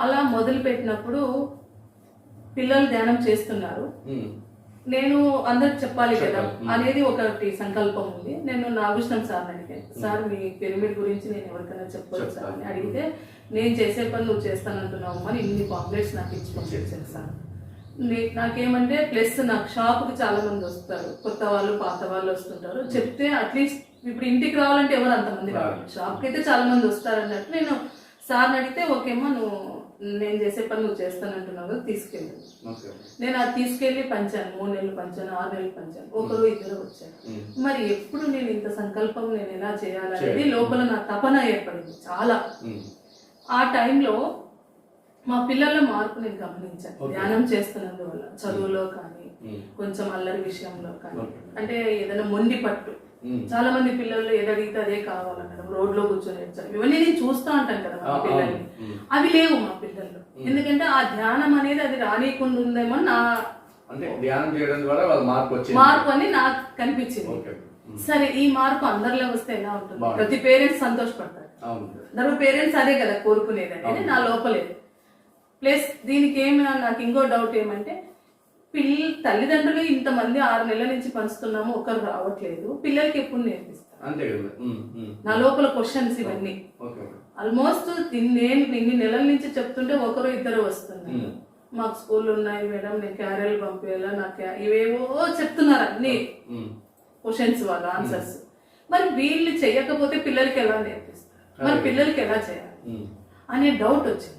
అలా మొదలు పెట్టినప్పుడు పిల్లలు ధ్యానం చేస్తున్నారు, నేను అందరికి చెప్పాలి కదా అనేది ఒకటి సంకల్పం ఉంది. నేను నాగభూషణం సార్ని అడిగాను, సార్ మీ పిరమిడ్ గురించి నేను ఎవరికైనా చెప్పొచ్చు సార్ అని అడిగితే, నేను చేసే పని నువ్వు చేస్తానంటున్నావు అని ఇన్ని పాంప్లెట్స్ నాకు ఇచ్చి పంపించాను సార్. నాకేమంటే ప్లస్ నాకు షాప్కి చాలా మంది వస్తారు, కొత్త వాళ్ళు పాత వాళ్ళు వస్తుంటారు. చెప్తే అట్లీస్ట్ ఇప్పుడు ఇంటికి రావాలంటే ఎవరు అంతమంది రావాలి, షాప్కి అయితే చాలా మంది వస్తారు అన్నట్టు నేను సార్ని అడిగితే ఓకేమ్మా నువ్వు నేను చేసే పని నువ్వు చేస్తానంటున్నావు కదా తీసుకెళ్ళి. నేను అది తీసుకెళ్ళి పంచాను, 3 నెలలు పంచాను, 6 నెలలు పంచాను, ఒకరు ఇద్దరు వచ్చారు. మరి ఎప్పుడు నేను ఇంత సంకల్పం నేను ఎలా చేయాలనేది లోపల నా తపన ఏర్పడింది చాలా. ఆ టైంలో మా పిల్లల మార్పు నేను గమనించాను ధ్యానం చేస్తున్నందువల్ల, చదువులో కానీ కొంచెం అల్లరి విషయంలో కానీ, అంటే ఏదైనా మొండి పట్టు. చాలా మంది పిల్లలు ఏదడిగితే అదే కావాలన్నారు, రోడ్లో కూర్చొని ఏడ్చారు, ఇవన్నీ నేను చూస్తూ ఉంటాను కదా మా పిల్లల్ని. అవి లేవు మా పిల్లల్లో, ఎందుకంటే ఆ ధ్యానం అనేది అది రానియకుండా ఉందేమో నా అంటే ధ్యానం చేయడం ద్వారా వాళ్ళ మార్పు అని నాకు కనిపించింది. సరే ఈ మార్పు అందరిలో వస్తే ఎలా ఉంటుంది, ప్రతి పేరెంట్స్ సంతోషపడతారు, అందరూ పేరెంట్స్ అదే కదా కోరుకునేది అనేది నా లోపలేదు. ప్లస్ దీనికి ఏమి నాకు ఇంకో డౌట్ ఏమంటే తల్లిదండ్రులు ఇంతమంది 6 నెలల నుంచి పంచుతున్నాము, ఒకరు రావట్లేదు, పిల్లలకి ఎప్పుడు నేర్పిస్తారు? నా లోపల క్వశ్చన్స్ ఇవన్నీ. ఆల్మోస్ట్ నేను ఇన్ని నెలల నుంచి చెప్తుంటే ఒకరు ఇద్దరు వస్తున్నారు. మాకు స్కూల్ ఉన్నాయి మేడం, నేను క్యారియర్లు పంపేలా, నాకు ఇవేవో చెప్తున్నారు అన్ని క్వశ్చన్స్ వాళ్ళ ఆన్సర్స్. మరి వీళ్ళు చెయ్యకపోతే పిల్లలకి ఎలా నేర్పిస్తారు, మరి పిల్లలకి ఎలా చేయాలి అనే డౌట్ వచ్చింది.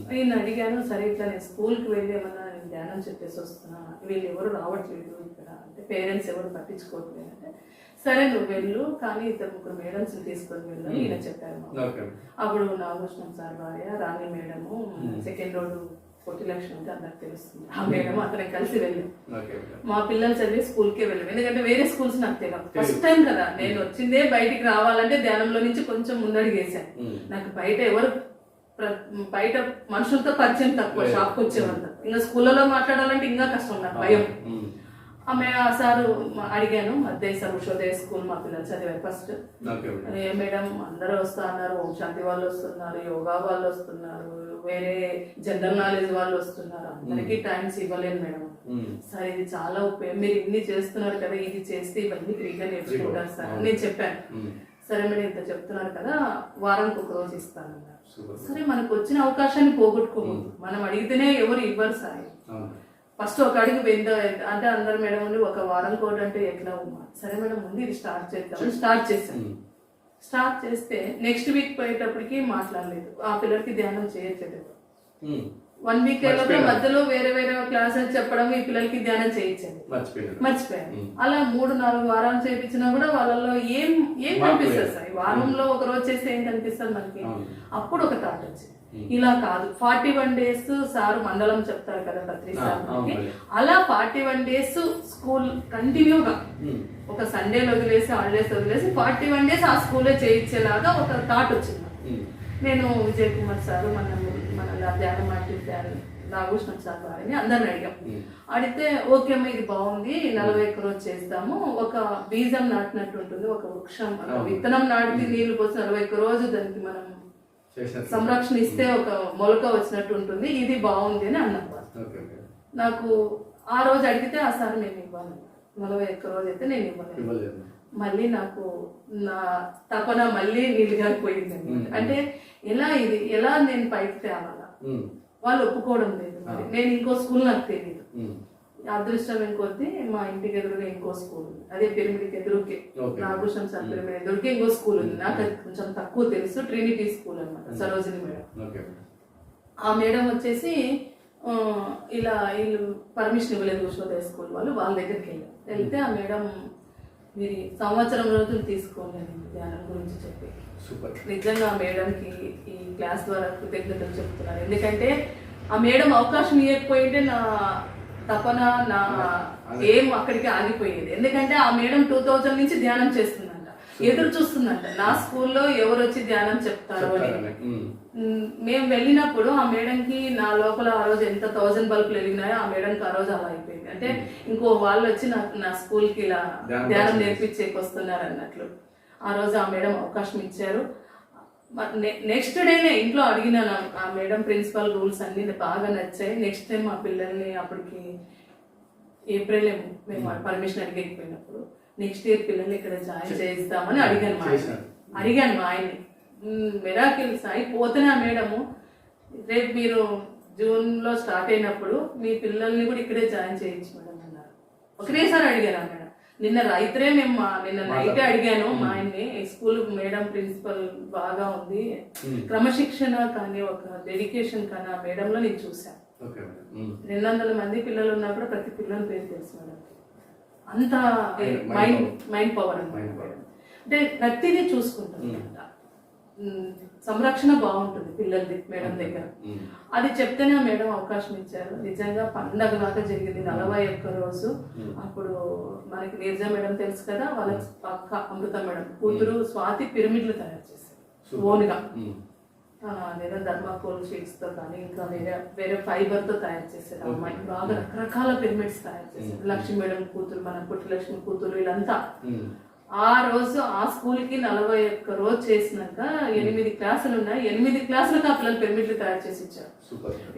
నేను అడిగాను, సరే ఇట్లా నేను స్కూల్కి వెళ్ళి ఏమన్నా నేను ధ్యానం చెప్పేసి వస్తున్నా, వీళ్ళు ఎవరు రావట్లేదు ఇక్కడ అంటే పేరెంట్స్ ఎవరు పట్టించుకోవట్లేదు అంటే, సరే నువ్వు వెళ్ళు కానీ 2-3 మేడమ్స్ తీసుకొని వెళ్ళు అని ఈయన చెప్పారు. అప్పుడు నాగభూషణం సార్ భార్య రాణి మేడము, సెకండ్ రోడ్ పొట్టి లక్ష్మి అంటే అందరికి తెలుస్తుంది, ఆ మేడం అతను కలిసి వెళ్ళాం. మా పిల్లలు చదివి స్కూల్కే వెళ్ళాం, ఎందుకంటే వేరే స్కూల్స్ నాకు తెలియదు, ఫస్ట్ టైం కదా నేను వచ్చిందే. బయటికి రావాలంటే ధ్యానంలో నుంచి కొంచెం ముందడిగేసాను. నాకు బయట మనుషులతో పరిచయం తక్కువ, షాప్కి వచ్చేవాళ్ళ, ఇంకా స్కూళ్ళలో మాట్లాడాలంటే ఇంకా కష్టం, నాకు భయం. ఆమె ఆ సారు అడిగాను, అద్దె సర్వోదయ స్కూల్ మా పిల్లలు చదివారు ఫస్ట్. మేడం అందరూ వస్తా అన్నారు, ఓం శాంతి వాళ్ళు వస్తున్నారు, యోగా వాళ్ళు వస్తున్నారు, వేరే జనరల్ నాలెడ్జ్ వాళ్ళు వస్తున్నారు, అందరికీ టైమ్స్ ఇవ్వలేను మేడం. సరే ఇది చాలా ఉపయోగం, మీరు ఇన్ని చేస్తున్నారు కదా, ఇది చేస్తే ఇవన్నీ ఫ్రీగా నేర్చుకుంటారు సార్ అని నేను చెప్పాను. సరే మేడం ఇంత చెప్తున్నారు కదా, వారానికి 1 రోజు ఇస్తానన్నారు. సరే మనకు వచ్చిన అవకాశాన్ని పోగొట్టుకోకూడదు, మనం అడిగితేనే ఎవరు ఇవ్వరు సార్. ఫస్ట్ ఒక అడుగు అంటే అందరు మేడం ఉండి ఒక వారం కోట్ అంటే ఎట్లా ఉన్నా, సరే మేడం ముందు ఇది స్టార్ట్ చేద్దాం, స్టార్ట్ చేశాను. స్టార్ట్ చేస్తే నెక్స్ట్ వీక్ పోయేటప్పటికి మాట్లాడలేదు, ఆ పిల్లలకి ధ్యానం చేయట్లేదు. 1 వీక్ మధ్యలో వేరే వేరే క్లాసెస్ చెప్పడం, ఈ పిల్లలకి ధ్యానం చేయించండి, మర్చిపోయాను. అలా 3-4 వారాలు చేయించినా కూడా వాళ్ళలో ఏం కనిపిస్తుంది సార్, వారంలో 1 రోజు చేస్తే ఏం కనిపిస్తుంది మనకి. అప్పుడు ఒక థాట్ వచ్చింది, ఇలా కాదు 41 days సార్ మండలం చెప్తారు కదా పత్రి సార్, అలా 41 days స్కూల్ కంటిన్యూగా, ఒక సండేలు వదిలేసి హాలిడేస్ వదిలేసి 41 days ఆ స్కూల్లో చేయించేలాగా ఒక థాట్ వచ్చింది. నేను విజయ్ కుమార్ సార్ మన ధ్యానం మాట్లాడారు, నాగభూషణం సార్ వారిని అందరిని అడిగాం. అడిగితే ఓకే అమ్మ ఇది బాగుంది, 41 రోజు చేస్తాము, ఒక బీజం నాటినట్టు ఉంటుంది, ఒక వృక్షం విత్తనం నాటితే నీళ్లు పోసి 41 రోజు దానికి మనం సంరక్షణ ఇస్తే ఒక మొలక వచ్చినట్టు ఉంటుంది, ఇది బాగుంది అని అన్నారు. నాకు ఆ రోజు అడిగితే ఆ సార్ నేను ఇవ్వాలి, 41 రోజు అయితే నేను ఇవ్వలేదు. మళ్ళీ నాకు నా తపన మళ్ళీ నిలిగిపోయింది. అంటే ఎలా నేను పైకి తేవాలా, వాళ్ళు ఒప్పుకోవడం లేదు. నేను ఇంకో స్కూల్ నాకు తెలియదు, అదృష్టం ఇంకొద్ది మా ఇంటికి ఎదురుగా ఇంకో స్కూల్ ఉంది, అదే పిరమిడ్కి ఎదురుకే, నాగభూషణం సార్ పిరమిడ్ ఎదురుకే ఇంకో స్కూల్ ఉంది, నాకు అది కొంచెం తక్కువ తెలుసు, ట్రినిటీ స్కూల్ అనమాట, సరోజిని మేడం. ఆ మేడం వచ్చేసి ఇలా వీళ్ళు పర్మిషన్ ఇవ్వలేదు విశ్వోదయ స్కూల్ వాళ్ళు, వాళ్ళ దగ్గరికి వెళ్తే ఆ మేడం మీరు 1 సంవత్సరం రోజులు తీసుకోండి ధ్యానం గురించి చెప్పి, నిజంగా ఆ మేడంకి ఈ క్లాస్ ద్వారా కృతజ్ఞతలు చెప్తున్నారు. ఎందుకంటే ఆ మేడం అవకాశం ఇవ్వకపోయింటే నా తపన నా ఏం అక్కడికి ఆగిపోయేది. ఎందుకంటే ఆ మేడం 2000 నుంచి ధ్యానం చేస్తుందంట, ఎదురు చూస్తుందంట నా స్కూల్లో ఎవరు వచ్చి ధ్యానం చెప్తారు అని. మేము వెళ్ళినప్పుడు ఆ మేడంకి నా లోపల ఆ రోజు ఎంత 1000 బల్బులు వెలిగినాయో ఆ మేడంకి ఆ రోజు అలా అయిపోయింది. అంటే ఇంకో వాళ్ళు వచ్చి నా స్కూల్కి ఇలా ధ్యానం నేర్పించేకి వస్తున్నారు అన్నట్లు. ఆ రోజు ఆ మేడం అవకాశం ఇచ్చారు. నెక్స్ట్ డేనే ఇంట్లో అడిగినాను ఆ మేడం ప్రిన్సిపల్ రూల్స్ అన్ని బాగా నచ్చాయి. నెక్స్ట్ టైం మా పిల్లల్ని అప్పటికి ఏప్రిల్ మేము పర్మిషన్ అడిగకపోయినప్పుడు నెక్స్ట్ ఇయర్ పిల్లల్ని ఇక్కడ జాయిన్ చేయిస్తామని అడిగాను మా ఆయన్ని. మిరాకిల్ సాయి పోతేనే ఆ మేడము రేపు మీరు జూన్లో స్టార్ట్ అయినప్పుడు మీ పిల్లల్ని కూడా ఇక్కడే జాయిన్ చేయొచ్చు మేడం అన్నారు. ఒకటేసారి అడిగారా మేడం. నిన్న రైతులే నిన్న నైట్ అడిగాను మా ఆయన్ని, స్కూల్ మేడం ప్రిన్సిపల్ బాగా ఉంది, క్రమశిక్షణ కానీ ఒక డెడికేషన్ కానీ ఆ మేడంలో నేను చూశాను. 200 మంది పిల్లలు ఉన్నా కూడా ప్రతి పిల్లల పేరు తెలుసు మేడం. అంత మైండ్ పవర్ అన్నమాట. అంటే ప్రతిదీ చూసుకుంటాను. సంరక్షణ బాగుంటుంది పిల్లలది మేడం దగ్గర. అది చెప్తేనే మేడం అవకాశం ఇచ్చారు. నిజంగా పండగ లాగా జరిగింది 41 రోజు. అప్పుడు మనకి నీరజ మేడం తెలుసు కదా, వాళ్ళ పక్క అమృత మేడం కూతురు స్వాతి పిరమిడ్లు తయారు చేశారు ఓన్గా. లేదా ధర్మాకోల్ షీట్స్ తో కానీ ఇంకా వేరే ఫైబర్ తో తయారు చేశారు. అమ్మాయి బాగా రకరకాల పిరమిడ్స్ తయారు చేశారు. లక్ష్మి మేడం కూతురు, మన పుట్టి లక్ష్మి కూతురు, వీళ్ళంతా. ఆ రోజు ఆ స్కూల్ కి 41 రోజు చేసినాక 8 క్లాసులు ఉన్నాయి. 8 క్లాసులకు ఆ పిల్లలు పిరమిడ్లు తయారు చేసి ఇచ్చారు.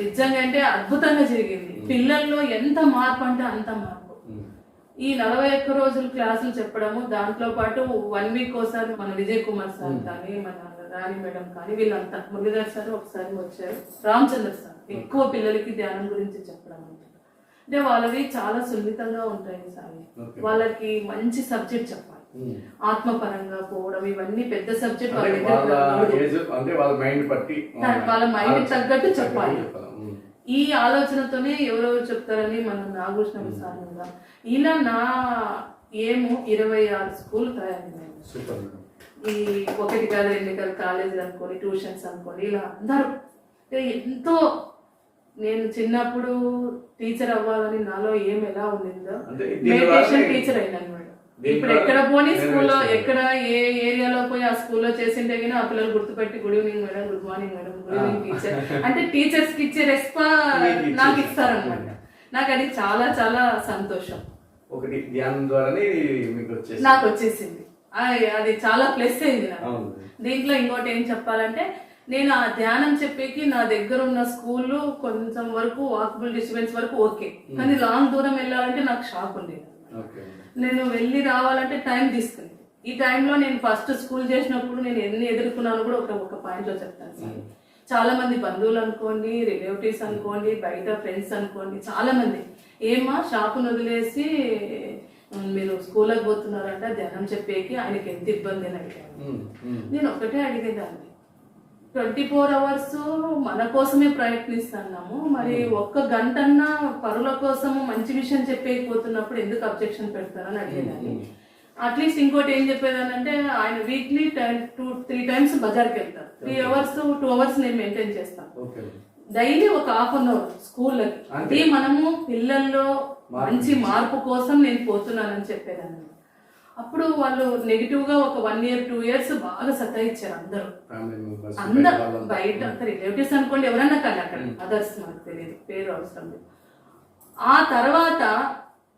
నిజంగా అంటే అద్భుతంగా జరిగింది. పిల్లల్లో ఎంత మార్పు అంటే అంత మార్పు. ఈ 41 రోజులు క్లాసులు చెప్పడము, దాంట్లో పాటు 1 వీక్ ఒకసారి మన విజయ్ కుమార్ సార్ కానీ మన రాణి మేడం కానీ వీళ్ళంతా, మురళీధర్ సార్ ఒకసారి వచ్చారు, రామచంద్ర సార్ ఎక్కువ పిల్లలకి ధ్యానం గురించి చెప్పడం అంటే వాళ్ళవి చాలా సున్నితంగా ఉంటాయి సార్. వాళ్ళకి మంచి సబ్జెక్ట్ చెప్పాలి, ఆత్మపరంగా పోవడం ఇవన్నీ పెద్ద సబ్జెక్ట్. వాళ్ళ మైండ్ తగ్గట్టు చెప్పాలి. ఈ ఆలోచనతోనే ఎవరెవరు చెప్తారని మనం నాగభూషణం సార్ ఇలా నా ఏమో 26 స్కూల్ తయారైనాయి. ఈ 1 కాదు 2 కాదు కాలేజీలు అనుకోని, ట్యూషన్స్ అనుకోని, ఇలా అందరూ ఎంతో. నేను చిన్నప్పుడు టీచర్ అవ్వాలని నాలో ఎలా ఉండిందో మెడిటేషన్ టీచర్ అయినాను మేడం. ఇప్పుడు ఎక్కడ పోనీ స్కూల్లో ఎక్కడ ఏ ఏరియాలో పోయి ఆ స్కూల్లో చేసింటే కానీ ఆ పిల్లలు గుర్తుపెట్టి good evening madam, good morning madam, good evening teacher అంటే టీచర్స్ కి ఇచ్చే రెస్పాన్స్ నాకు ఇస్తారనమాట. నాకు అది చాలా చాలా సంతోషం. ఒకటి ధ్యానం ద్వారానే నాకు వచ్చేసింది. అది చాలా ప్లస్ అయింది నాకు. దీంట్లో ఇంకోటి ఏం చెప్పాలంటే, నేను ఆ ధ్యానం చెప్పేకి నా దగ్గర ఉన్న స్కూల్ కొంచెం వరకు వాకబుల్ డిస్టెన్స్ వరకు ఓకే, కానీ లాంగ్ దూరం వెళ్ళాలంటే నాకు షాక్ ఉండేది. నేను వెళ్ళి రావాలంటే టైం తీసుకుంది. ఈ టైంలో నేను ఫస్ట్ స్కూల్ చేసినప్పుడు నేను ఎన్ని ఎదుర్కొన్నాను కూడా ఒక పాయింట్ లో చెప్తాను సార్. చాలా మంది బంధువులు అనుకోండి, రిలేటివ్స్ అనుకోండి, బయట ఫ్రెండ్స్ అనుకోండి, చాలా మంది ఏమా షాపును వదిలేసి మీరు స్కూల్కి పోతున్నారంట ధ్యానం చెప్పేకి, ఆయనకి ఎంత ఇబ్బంది అని అడిగాను. నేను ఒకటే అడిగేదాన్ని, 24 అవర్స్ మన కోసమే ప్రయత్నిస్తున్నాము, మరి 1 గంటన్నా పరుల కోసము మంచి విషయం చెప్పేకపోతున్నప్పుడు ఎందుకు అబ్జెక్షన్ పెడతారని అడిగేదాన్ని. అట్లీస్ట్ ఇంకోటి ఏం చెప్పేదాన్ని అంటే, ఆయన వీక్లీ 2-3 టైమ్స్ బజార్కి వెళ్తారు. 3 అవర్స్ 2 అవర్స్ నేను మెయింటైన్ చేస్తాను. డైలీ ఒక ½ అన్ అవర్ స్కూళ్ళకి. అది మనము పిల్లల్లో మంచి మార్పు కోసం నేను పోతున్నానని చెప్పేదాన్ని. అప్పుడు వాళ్ళు నెగిటివ్ గా ఒక 1 year 2 years బాగా సతాయిచ్చారు అందరు బయట రిలేటివ్స్ అనుకోండి, ఎవరన్నా కానీ అక్కడ అదర్స్ మనకు తెలియదు, పేరు అవసరం లేదు. ఆ తర్వాత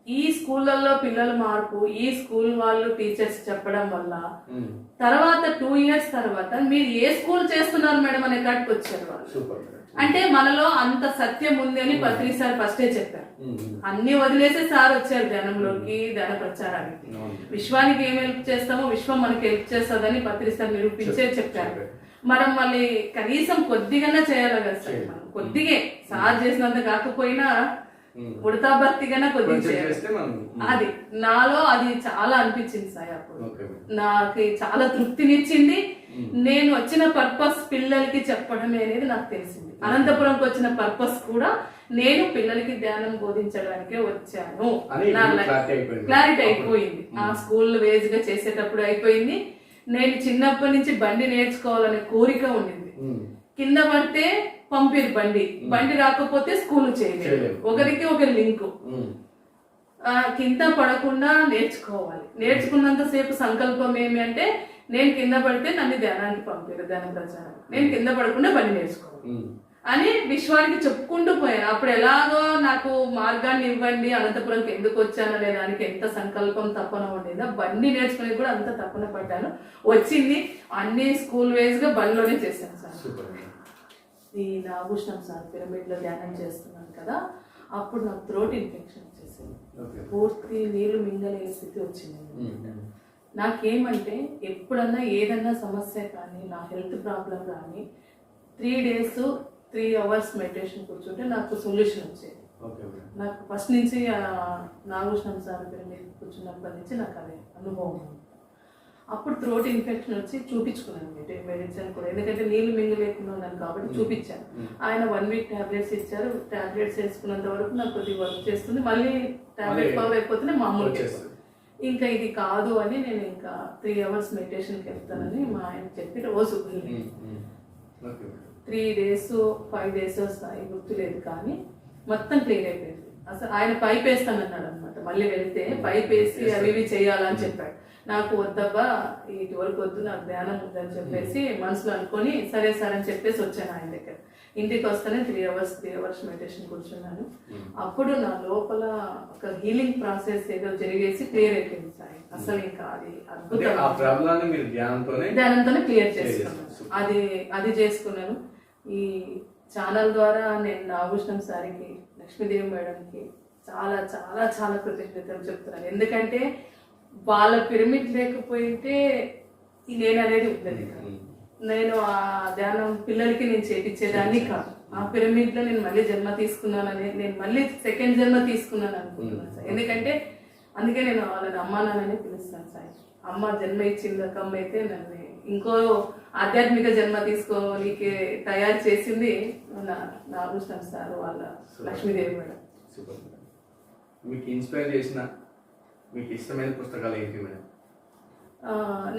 ఈ స్కూళ్ళల్లో పిల్లల మార్పు, ఈ స్కూల్ వాళ్ళు టీచర్స్ చెప్పడం వల్ల తర్వాత 2 years తర్వాత మీరు ఏ స్కూల్ చేస్తున్నారు మేడం అనే కాడికి వచ్చారు వాళ్ళు. అంటే మనలో అంత సత్యం ఉంది అని పత్రి సార్ ఫస్టే చెప్పారు. అన్ని వదిలేసి సార్ వచ్చారు ధ్యానంలోకి, ధ్యాన ప్రచారానికి. విశ్వానికి ఏం హెల్ప్ చేస్తామో విశ్వం మనకి హెల్ప్ చేస్తుందని పత్రి సార్ నిరూపించే చెప్పారు. మనం మళ్ళీ కనీసం కొద్దిగానే చేయాలి కదా సార్. మనం కొద్దిగే సార్ చేసినంత కాకపోయినా ఉడతా భక్తిగానే కొద్దిగా చేయాలి. అది నాలో అది చాలా అనిపించింది సార్. అప్పుడు నాకు చాలా తృప్తినిచ్చింది. నేను వచ్చిన పర్పస్ పిల్లలకి చెప్పడమే అనేది నాకు తెలిసింది. అనంతపురంకి వచ్చిన పర్పస్ కూడా నేను పిల్లలకి ధ్యానం బోధించడానికే వచ్చాను. క్లారిటీ అయిపోయింది. ఆ స్కూల్ వేజ్ గా చేసేటప్పుడు అయిపోయింది. నేను చిన్నప్పటి నుంచి బండి నేర్చుకోవాలనే కోరిక ఉండింది. కింద పడితే పంపిరు బండి రాకపోతే స్కూల్ చేయలేదు. ఒకరికి ఒక లింకు. కింద పడకుండా నేర్చుకోవాలి. నేర్చుకున్నంత సేపు సంకల్పం ఏమి అంటే, నేను కింద పడితే నన్ను ధ్యానానికి పంపారు, ధ్యాన ప్రచారం, నేను కింద పడకుండా బండి నేర్చుకోవాలి అని విశ్వానికి చెప్పుకుంటూ పోయాను. అప్పుడు ఎలాగో నాకు మార్గాన్ని ఇవ్వండి, అనంతపురంకి ఎందుకు వచ్చాననే దానికి ఎంత సంకల్పం తప్పన ఉండేదో, బండి నేర్చుకునేది కూడా అంత తప్పన పడ్డాను. వచ్చింది అన్ని స్కూల్ వేస్ గా బండిలోనే చేశాను సార్. ఈ నాగభూషణం సార్ పిరమిడ్ లో ధ్యానం చేస్తున్నాను కదా, అప్పుడు నాకు థ్రోట్ ఇన్ఫెక్షన్ వచ్చేసింది. పూర్తి నీళ్లు మింగలేని స్థితి వచ్చింది. నాకేమంటే ఎప్పుడన్నా ఏదన్నా సమస్య కానీ, నా హెల్త్ ప్రాబ్లం కానీ 3 days 3 hours మెడిటేషన్ కూర్చుంటే నాకు సొల్యూషన్ వచ్చేది. Okay madam. నాకు ఫస్ట్ నుంచి నాగభూషణం సార్ దగ్గర కూర్చున్నప్పటి నుంచి నాకు అదే అనుభవం ఉంది. అప్పుడు థ్రోట్ ఇన్ఫెక్షన్ వచ్చి చూపించుకున్నాను మెడిసిన్ కూడా, ఎందుకంటే నీళ్ళు మింగు లేకుండా ఉన్నాను కాబట్టి చూపించాను. ఆయన 1 వీక్ టాబ్లెట్స్ ఇచ్చారు. టాబ్లెట్స్ వేసుకున్నంత వరకు నాకు కొద్దిగా వర్క్ చేస్తుంది. మళ్ళీ టాబ్లెట్ పవర్ అయిపోతేనే మామూలుగా ఇంకా ఇది కాదు అని నేను ఇంకా 3 hours మెడిటేషన్కి వెళ్తానని మా ఆయన చెప్పి రోజు 3 days 5 days వస్తాయి గుర్తులేదు, కానీ మొత్తం క్లియర్ అయిపోయింది. అసలు ఆయన పైప్ వేస్తానన్నాడు అనమాట. మళ్ళీ వెళ్తే పైప్ వేసి అవి ఇవి చేయాలని చెప్పాడు. నాకు వద్దబ్బా ఇటు వరకు వద్దు, నాకు ధ్యానం ఉందని చెప్పేసి మనసులో అనుకొని సరే సార్ అని చెప్పేసి వచ్చాను ఆయన దగ్గర. ఇంటికి వస్తానే 3 hours మెడిటేషన్ కూర్చున్నాను. అప్పుడు నా లోపల ఒక హీలింగ్ ప్రాసెస్ ఏదో జరిగేసి క్లియర్ అయిపోయింది సార్. అసలు ఇంకా అది ధ్యానంతోనే క్లియర్ చేసుకున్నాను. అది చేసుకున్నాను. ఈ ఛానల్ ద్వారా నేను నాగభూషణం సార్కి, లక్ష్మీదేవి మేడంకి చాలా చాలా చాలా కృతజ్ఞతలు చెప్తున్నాను. ఎందుకంటే వాళ్ళ పిరమిడ్ లేకపోయింటే నేను అనేది ఉండదు. నేను ఆ ధ్యానం పిల్లలకి నేను చేపించేదాన్ని కాదు. ఆ పిరమిడ్ లో నేను మళ్ళీ జన్మ తీసుకున్నానని, నేను మళ్ళీ సెకండ్ జన్మ తీసుకున్నాను అనుకుంటున్నాను సార్. ఎందుకంటే అందుకే నేను వాళ్ళని అమ్మా నాన్ననే పిలుస్తాను సార్. అమ్మ జన్మ ఇచ్చింది ఒక అమ్మ అయితే నన్ను ఇంకో ఆధ్యాత్మిక జన్మ తీసుకోనికి తయారు చేసింది నాగభూషణం సార్ వాళ్ళ లక్ష్మీదేవి మేడం. Super madam. మీకు ఇన్స్పైర్ చేసిన మీకు ఇష్టమైన పుస్తకాలు ఏంటి మేడం?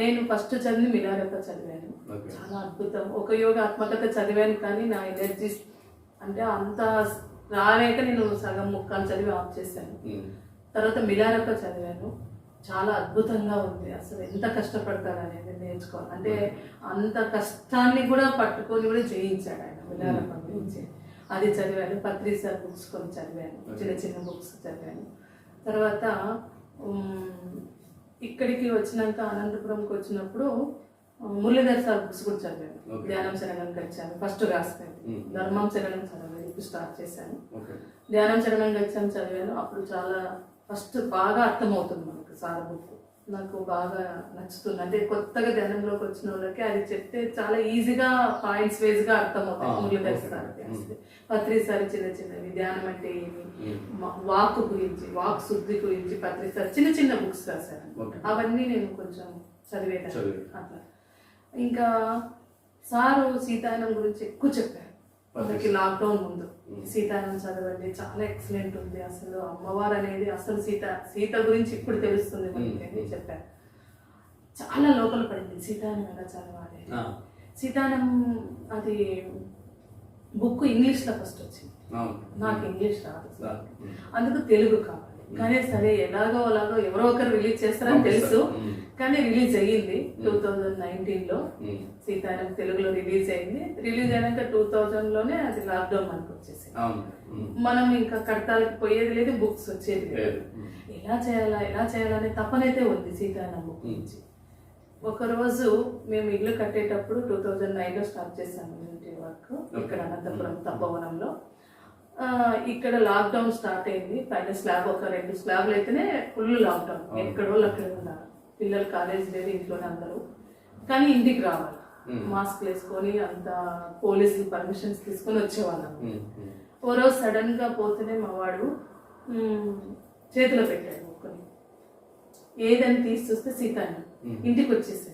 నేను ఫస్ట్ చదివి మిలారెప్ప చదివాను. చాలా అద్భుతం. ఒక యోగ ఆత్మకథ చదివాను, కానీ నా ఎనర్జీ అంటే అంత రాలేక నేను సగం ముక్కలు చదివి ఆఫ్ చేశాను. తర్వాత మిలారెప్ప చదివాను. చాలా అద్భుతంగా ఉంది. అసలు ఎంత కష్టపడతాడు అనేది నేర్చుకోవాలి. అంటే అంత కష్టాన్ని కూడా పట్టుకొని కూడా జయించాడు ఆయన మిలారెప్ప గురించి. అది చదివాను. పత్రి సార్ బుక్స్ కొన్ని చదివాను, చిన్న చిన్న బుక్స్ చదివాను. తర్వాత ఇక్కడికి వచ్చినాక అనంతపురంకి వచ్చినప్పుడు మురళీధర్ సార్ బుక్స్ కూడా చదివాను. ధ్యానం శరణం గచ్చాను ఫస్ట్ రాస్తాను. ధర్మం శరణం చదవాలి ఇప్పుడు స్టార్ట్ చేశాను. ధ్యానం శరణం గచ్చాను చదివాను. అప్పుడు చాలా ఫస్ట్ బాగా అర్థమవుతుంది మనకు సార్ బుక్. నాకు బాగా నచ్చుతుంది. అంటే కొత్తగా ధ్యానంలోకి వచ్చిన వాళ్ళకి అది చెప్తే చాలా ఈజీగా పాయింట్స్ వైజ్ గా అర్థమవుతాయి. మురళీధర్ సార్ పత్రి సార్ చిన్న చిన్నవి ధ్యానం అంటే ఏమి, వాక్ గురించి, వాక్ శుద్ధి గురించి పత్రి సార్ చిన్న చిన్న బుక్స్ రాశారు. అవన్నీ నేను కొంచెం చదివేదాన్ని అట్లా. ఇంకా సారు సీతాయనం గురించి ఎక్కువ చెప్పారు మనకి లాక్డౌన్ ముందు. సీతాయనం చదవండి, చాలా ఎక్సలెంట్ ఉంది. అసలు అమ్మవారు అనేది అసలు సీత గురించి ఇప్పుడు తెలుస్తుంది మనకి చెప్పారు. చాలా లోపల పడింది సీతాయనం ఎలా చదవాలి. సీతాయనం అది బుక్ ఇంగ్లీష్లో ఫస్ట్ వచ్చింది. నాకు ఇంగ్లీష్ రాదు, అందుకు తెలుగు కావాలి. కానీ సరే ఎలాగో అలాగో ఎవరో ఒకరు రిలీజ్ చేస్తారని తెలుసు, కానీ రిలీజ్ అయ్యింది 2019లో. సీతాయనం తెలుగులో రిలీజ్ అయింది. రిలీజ్ అయినాక 2000లోనే అది లాక్డౌన్ మనకు వచ్చేసి మనం ఇంకా కడతాలకి పోయేది లేదు, బుక్స్ వచ్చేది లేదు. ఎలా చేయాలనే తపనైతే ఉంది సీతాయనం బుక్ నుంచి. ఒకరోజు మేము ఇల్లు కట్టేటప్పుడు 2009లో స్టార్ట్ చేశాము ఇంటి వర్క్ ఇక్కడ అనంతపురం తప్పవనంలో. ఇక్కడ లాక్డౌన్ స్టార్ట్ అయింది. పైన స్లాబ్ ఒక 2 స్లాబ్లు అయితేనే ఫుల్ లాక్డౌన్. ఎక్కడో అక్కడ ఉన్నారు పిల్లలు, కాలేజ్ లేదు, ఇంట్లోనే అందరూ. కానీ ఇంటికి రావాలి, మాస్క్ వేసుకొని అంత పోలీసులు పర్మిషన్స్ తీసుకొని వచ్చేవాళ్ళం. ఓ రోజు సడన్ గా పోతేనే మా వాడు చేతిలో పెట్టాడు బుక్ని. ఏదని తీసి చూస్తే సీతాయనం ఇంటికి వచ్చేసాడు.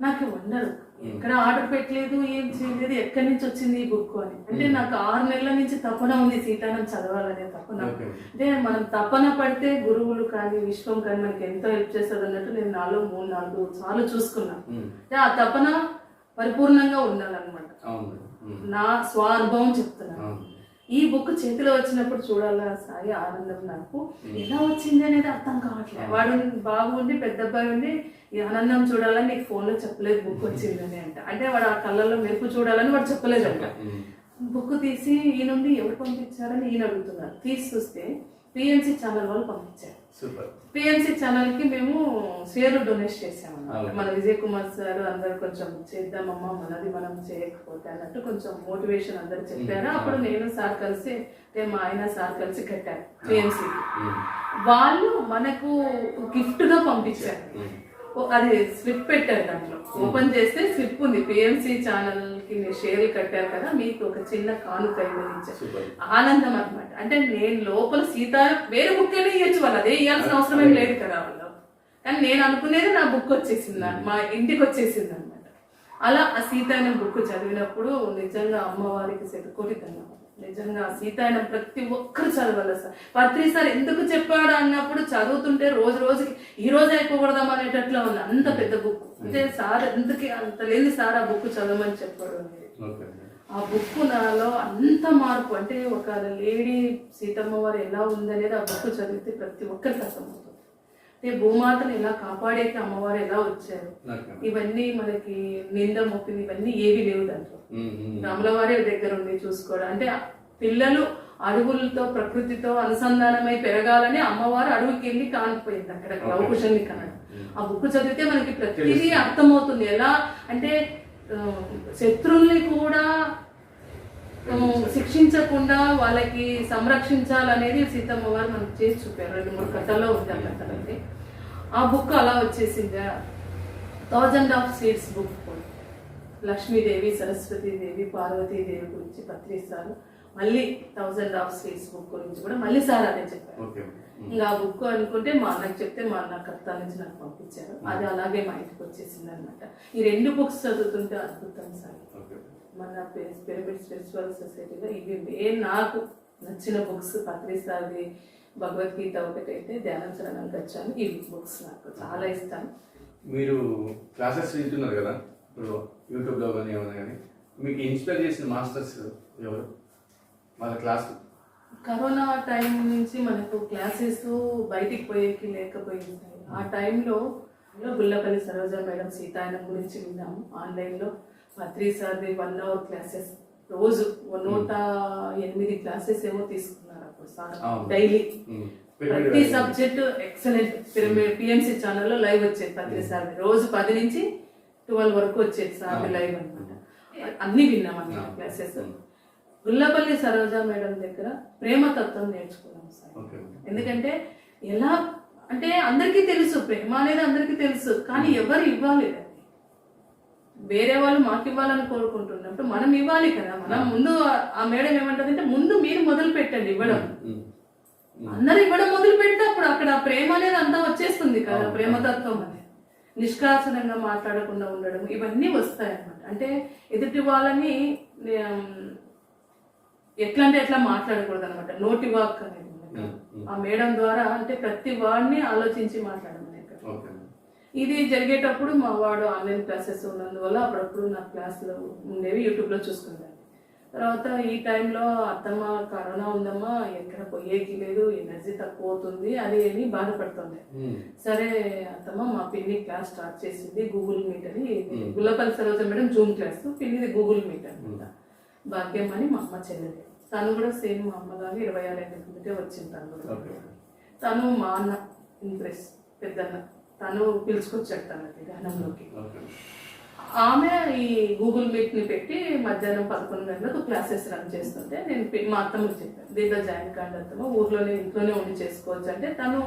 నాకు వండరు, ఎక్కడ ఆర్డర్ పెట్టలేదు, ఏం చేయలేదు, ఎక్కడి నుంచి వచ్చింది ఈ బుక్ అని. అంటే నాకు 6 నెలల నుంచి తపన ఉంది సీతాయనం చదవాలనే తపన. అంటే మనం తపన పడితే గురువులు కానీ విశ్వం కానీ మనకి ఎంతో హెల్ప్ చేస్తుంది అన్నట్టు నేను 3-4 సార్లు చూసుకున్నాను. అంటే ఆ తపన పరిపూర్ణంగా ఉండాలన్నమాట. నా స్వానుభవం చెప్తున్నాను. ఈ బుక్ చేతిలో వచ్చినప్పుడు చూడాలా సాయి ఆనందం. నాకు ఎలా వచ్చింది అనేది అర్థం కావట్లేదు. వాడు బాగుండి పెద్ద అబ్బాయి ఉండి ఈ ఆనందం చూడాలని నీకు ఫోన్లో చెప్పలేదు బుక్ వచ్చిందని అంటే వాడు ఆ కళ్ళల్లో మెరుపు చూడాలని వాడు చెప్పలేదంట. బుక్ తీసి ఈ నుండి ఎవరు పంపించారని ఈయన అడుగుతున్నారు. తీసి చూస్తే పిఎంసి ఛానల్ వాళ్ళు పంపించారు. పిఎంసి ఛానల్ కి మేము షేర్లు డొనేట్ చేసాము. మన విజయ్ కుమార్ సార్ అందరు కొంచెం చేద్దామమ్మా మనది మనం చేయకపోతే అన్నట్టు కొంచెం మోటివేషన్ అందరు చెప్పారు. అప్పుడు నేను సార్ కలిసి మా ఆయన సార్ కలిసి కట్టారు పిఎంసి. వాళ్ళు మనకు గిఫ్ట్ గా పంపించారు. అది స్లిప్ పెట్టారు దాంట్లో. ఓపెన్ చేస్తే స్లిప్ ఉంది, పిఎంసి ఛానల్ కి మీరు షేర్లు కట్టారు కదా, మీకు ఒక చిన్న కానుక ఇచ్చారు. ఆనందం అనమాట. అంటే నేను లోపల సీత వేరే బుక్ అయినా ఇవ్వచ్చు, వాళ్ళు అదే ఇవ్వాల్సిన అవసరం ఏం లేదు కదా వాళ్ళు. కానీ నేను అనుకునేది నా బుక్ వచ్చేసింది, మా ఇంటికి వచ్చేసింది అనమాట. అలా ఆ సీతాయనం బుక్ చదివినప్పుడు నిజంగా అమ్మవారికి శతకోటి ధన్యవాదాలు. నిజంగా సీతాయనం ప్రతి ఒక్కరు చదవాలి సార్. పత్రి సార్ ఎందుకు చెప్పాడు అన్నప్పుడు చదువుతుంటే రోజు రోజుకి ఈ రోజు అయిపోకూడదాం అనేటట్లు ఉంది. అంత పెద్ద బుక్. అంటే సార్ ఎందుకు అంత లేదు సార్ ఆ బుక్ చదవమని చెప్పాడు అనేది. ఆ బుక్ నాలో అంత మార్పు, అంటే ఒక లేడీ సీతమ్మ వారు ఎలా ఉందనేది ఆ బుక్ చదివితే ప్రతి ఒక్కరికి అర్థమవుతుంది. అంటే భూమాతను ఎలా కాపాడేకి అమ్మవారు ఎలా వచ్చారు, ఇవన్నీ మనకి నింద మొప్పింది ఇవన్నీ ఏవి లేవు దాంట్లో. రాములవారి దగ్గర ఉండి చూసుకోవడం, అంటే పిల్లలు అడవులతో ప్రకృతితో అనుసంధానమై పెరగాలని అమ్మవారు అడవికి వెళ్ళి కానిపోయింది అక్కడ లవకుశల్ని కనడం. ఆ బుక్ చదివితే మనకి ప్రతిదీ అర్థమవుతుంది. ఎలా అంటే శత్రువుల్ని కూడా శిక్షించకుండా వాళ్ళకి సంరక్షించాలనేది సీతమ్మ వారు మనకు చేసి చూపారు. 2-3 కథల్లో ఉంది ఆ కథలంటే. ఆ బుక్ అలా వచ్చేసిందా. 1000 of Seeds book, Lakshmidevi, Saraswatidevi, Parvatidevi గురించి పత్రిస్తారు. మళ్ళీ 1000 of Seeds బుక్ గురించి కూడా మళ్ళీ సార్ అనే చెప్పారు. ఇంకా ఆ బుక్ అనుకుంటే మా అన్నకి చెప్తే మా అన్న కర్త నుంచి నాకు పంపించారు. అది అలాగే మా ఇంటికి వచ్చేసింది అనమాట. ఈ 2 బుక్స్ చదువుతుంటే అద్భుతం సార్. మన పిరమిడ్ స్పిరిచువల్ సొసైటీలో ఇవి నాకు నచ్చిన బుక్స్. పత్రిస్తాది భగవద్గీత ఒకటైతే, ధ్యానం శరణం గచ్చాను. ఈ బుక్స్ నాకు చాలా ఇష్టం. మీరు క్లాసెస్ వింటున్నారు కదా ఇప్పుడు యూట్యూబ్లో కానీ ఏమైనా కానీ, మీకు ఇన్స్పైర్ చేసిన మాస్టర్స్ ఎవరు, వాళ్ళ క్లాస్? కరోనా టైం నుంచి మనకు క్లాసెస్ బయటికి పోయేకి లేకపోయింది. ఆ టైంలో గుల్లపల్లి సరోజ మేడం సీతాయనం గురించి విన్నాము. ఆన్లైన్లో పత్రి సార్ది 1 hour క్లాసెస్, రోజు 108 క్లాసెస్ ఏమో తీసుకున్నారు అప్పుడు సార్ డైలీ. ప్రతి సబ్జెక్ట్ ఎక్సలెంట్. పిఎంసి ఛానల్లో లైవ్ వచ్చేది పత్రి సార్, రోజు 10 నుంచి 12 వరకు వచ్చేది సార్ లైవ్ అనమాట. అన్ని విన్నాం అన్నమాట క్లాసెస్. గుల్లపల్లి సరోజ మేడం దగ్గర ప్రేమతత్వం నేర్చుకున్నాం సార్. ఎందుకంటే ఎలా అంటే అందరికీ తెలుసు ప్రేమ అనేది, అందరికీ తెలుసు, కానీ ఎవరు ఇవ్వాలి, వేరే వాళ్ళు మాకు ఇవ్వాలని కోరుకుంటున్నప్పుడు మనం ఇవ్వాలి కదా. మనం ముందు ఆ మేడం ఏమంటదంటే ముందు మీరు మొదలు పెట్టండి ఇవ్వడం, అందరు ఇవ్వడం మొదలు పెడితే అప్పుడు అక్కడ ప్రేమ అనేది అంతా వచ్చేస్తుంది కదా. ప్రేమతత్వం అనేది నిష్కాసనంగా మాట్లాడకుండా ఉండడం, ఇవన్నీ వస్తాయి అన్నమాట. అంటే ఎదుటి వాళ్ళని ఎట్లా అంటే ఎట్లా మాట్లాడకూడదు అనమాట. నోటి వాక్ అనేది ఆ మేడం ద్వారా, అంటే ప్రతి వాడిని ఆలోచించి మాట్లాడమని. ఇది జరిగేటప్పుడు మా వాడు ఆన్లైన్ క్లాసెస్ ఉన్నందువల్ల అప్పుడప్పుడు నా క్లాసులో ఉండేవి, యూట్యూబ్లో చూసుకునేదాన్ని. తర్వాత ఈ టైంలో అత్తమ్మ కరోనా ఉందమ్మా, ఎక్కడ పోయేకి లేదు, ఎనర్జీ తక్కువ అవుతుంది అది అని బాధపడుతుంది. సరే అత్తమ్మ మా పిన్ని క్లాస్ స్టార్ట్ చేసింది, గూగుల్ మీట్ అని. Gullapalli Saroja madam Zoom class, పిన్నిది గూగుల్ మీట్ అనమాట. భాగ్యం అని మా అమ్మ చెల్లెలు, తను కూడా సేమ్ మా అమ్మలాగా 26 ఏళ్ళ కిందటే వచ్చింది. తను మా అన్న ఇంప్రెస్ పెద్దన్న, తను పిలుచుకొచ్చాడు తనకి ధ్యానంలోకి. ఆమె ఈ గూగుల్ మీట్ ని పెట్టి మధ్యాహ్నం 11 గంటలకు క్లాసెస్ రన్ చేస్తుంటే నేను మా అత్తమ్మకి చెప్పాను, దీంట్లో జాయిన్ కాండి అత్తమ్మ, ఊర్లోనే ఇంట్లోనే ఉండి చేసుకోవచ్చు అంటే. తను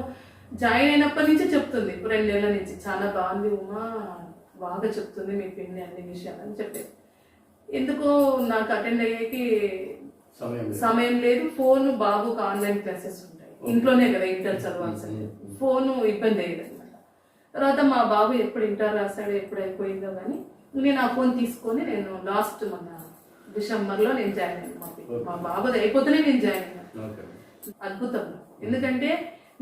జాయిన్ అయినప్పటి నుంచి చెప్తుంది, 2 ఏళ్ల నుంచి చాలా బాగుంది ఉమా, బాగా చెప్తుంది మీ పిన్ని అన్ని విషయాలు అని చెప్పారు. ఎందుకో నాకు అటెండ్ అయ్యేకి సమయం లేదు. ఫోన్ బాబుకి ఆన్లైన్ క్లాసెస్ ఉంటాయి, ఇంట్లోనే కదా ఇంటర్ చదవాల్సింది, ఫోను ఇబ్బంది అయ్యేది అనమాట. తర్వాత మా బాబు ఎప్పుడు ఇంటర్ రాశాడో ఎప్పుడు అయిపోయిందో కానీ నేను ఆ ఫోన్ తీసుకొని నేను లాస్ట్ మన డిసెంబర్లో నేను జాయిన్ అయ్యాను. మా బాబుది అయిపోతేనే నేను జాయిన్ అయ్యాను. అద్భుతం. ఎందుకంటే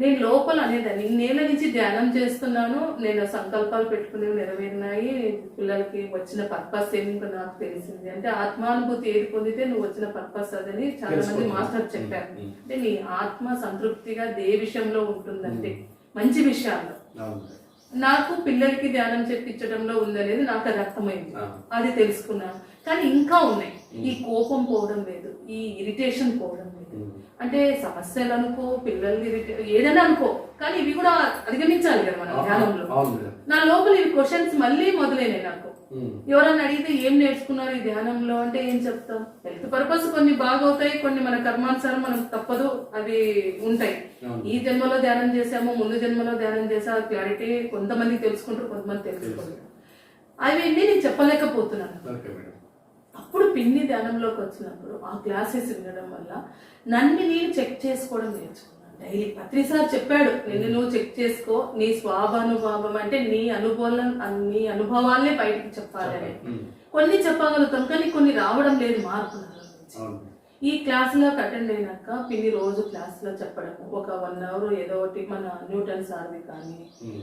నేను లోపల అనేదాన్ని, ఇన్నేళ్ల నుంచి ధ్యానం చేస్తున్నాను, నేను సంకల్పాలు పెట్టుకునేవి నెరవేరినాయి, పిల్లలకి వచ్చిన పర్పస్ ఏమిటో నాకు తెలిసింది. అంటే ఆత్మానుభూతి ఏది పొందితే నువ్వు వచ్చిన పర్పస్ అదని చాలా మంది మాస్టర్ చెప్పారు. అంటే నీ ఆత్మ సంతృప్తిగా ఏ విషయంలో ఉంటుందంటే మంచి విషయాల్లో. నాకు పిల్లలకి ధ్యానం చెప్పించడంలో ఉందనేది నాకు అది అర్థమైంది, అది తెలుసుకున్నాను. కానీ ఇంకా ఉన్నాయి, ఈ కోపం పోవడం లేదు, ఈ ఇరిటేషన్ పోవడం లేదు, అంటే సమస్యలు అనుకో, పిల్లల్ని ఏదైనా అనుకో, కానీ ఇవి కూడా అధిగమించాలి కదా మనం ధ్యానంలో. నా లోపల ఇవి క్వశ్చన్స్ మళ్ళీ మొదలైనాయి నాకు. ఎవరన్నా అడిగితే ఏం నేర్చుకున్నారు ఈ ధ్యానంలో అంటే ఏం చెప్తాం? హెల్త్ పర్పస్ కొన్ని బాగవుతాయి, కొన్ని మన కర్మానుసారం మనం తప్పదు అవి ఉంటాయి. ఈ జన్మలో ధ్యానం చేసాము, ముందు జన్మలో ధ్యానం చేసా, క్లారిటీ కొంతమంది తెలుసుకుంటారు, కొంతమంది తెలుసుకుంటారు. అవన్నీ నేను చెప్పలేకపోతున్నాను. అప్పుడు పిన్ని ధ్యానంలోకి వచ్చినప్పుడు ఆ క్లాసెస్ వినడం వల్ల నన్ను నేను చెక్ చేసుకోవడం నేర్చుకున్నాను. డైలీ పత్రిసారి చెప్పాడు, నిన్ను నువ్వు చెక్ చేసుకో, నీ స్వాభానుభావం అంటే నీ అనుభవాలనే బయటకు చెప్పాలని. కొన్ని చెప్పగలుగుతాం కానీ కొన్ని రావడం లేదు మార్పు నాలో నుంచి. ఈ క్లాసులోకి అటెండ్ అయినాక పిన్ని రోజు క్లాసులో చెప్పడం, ఒక 1 hour ఏదో ఒకటి మన న్యూటన్ సార్ది కానీ,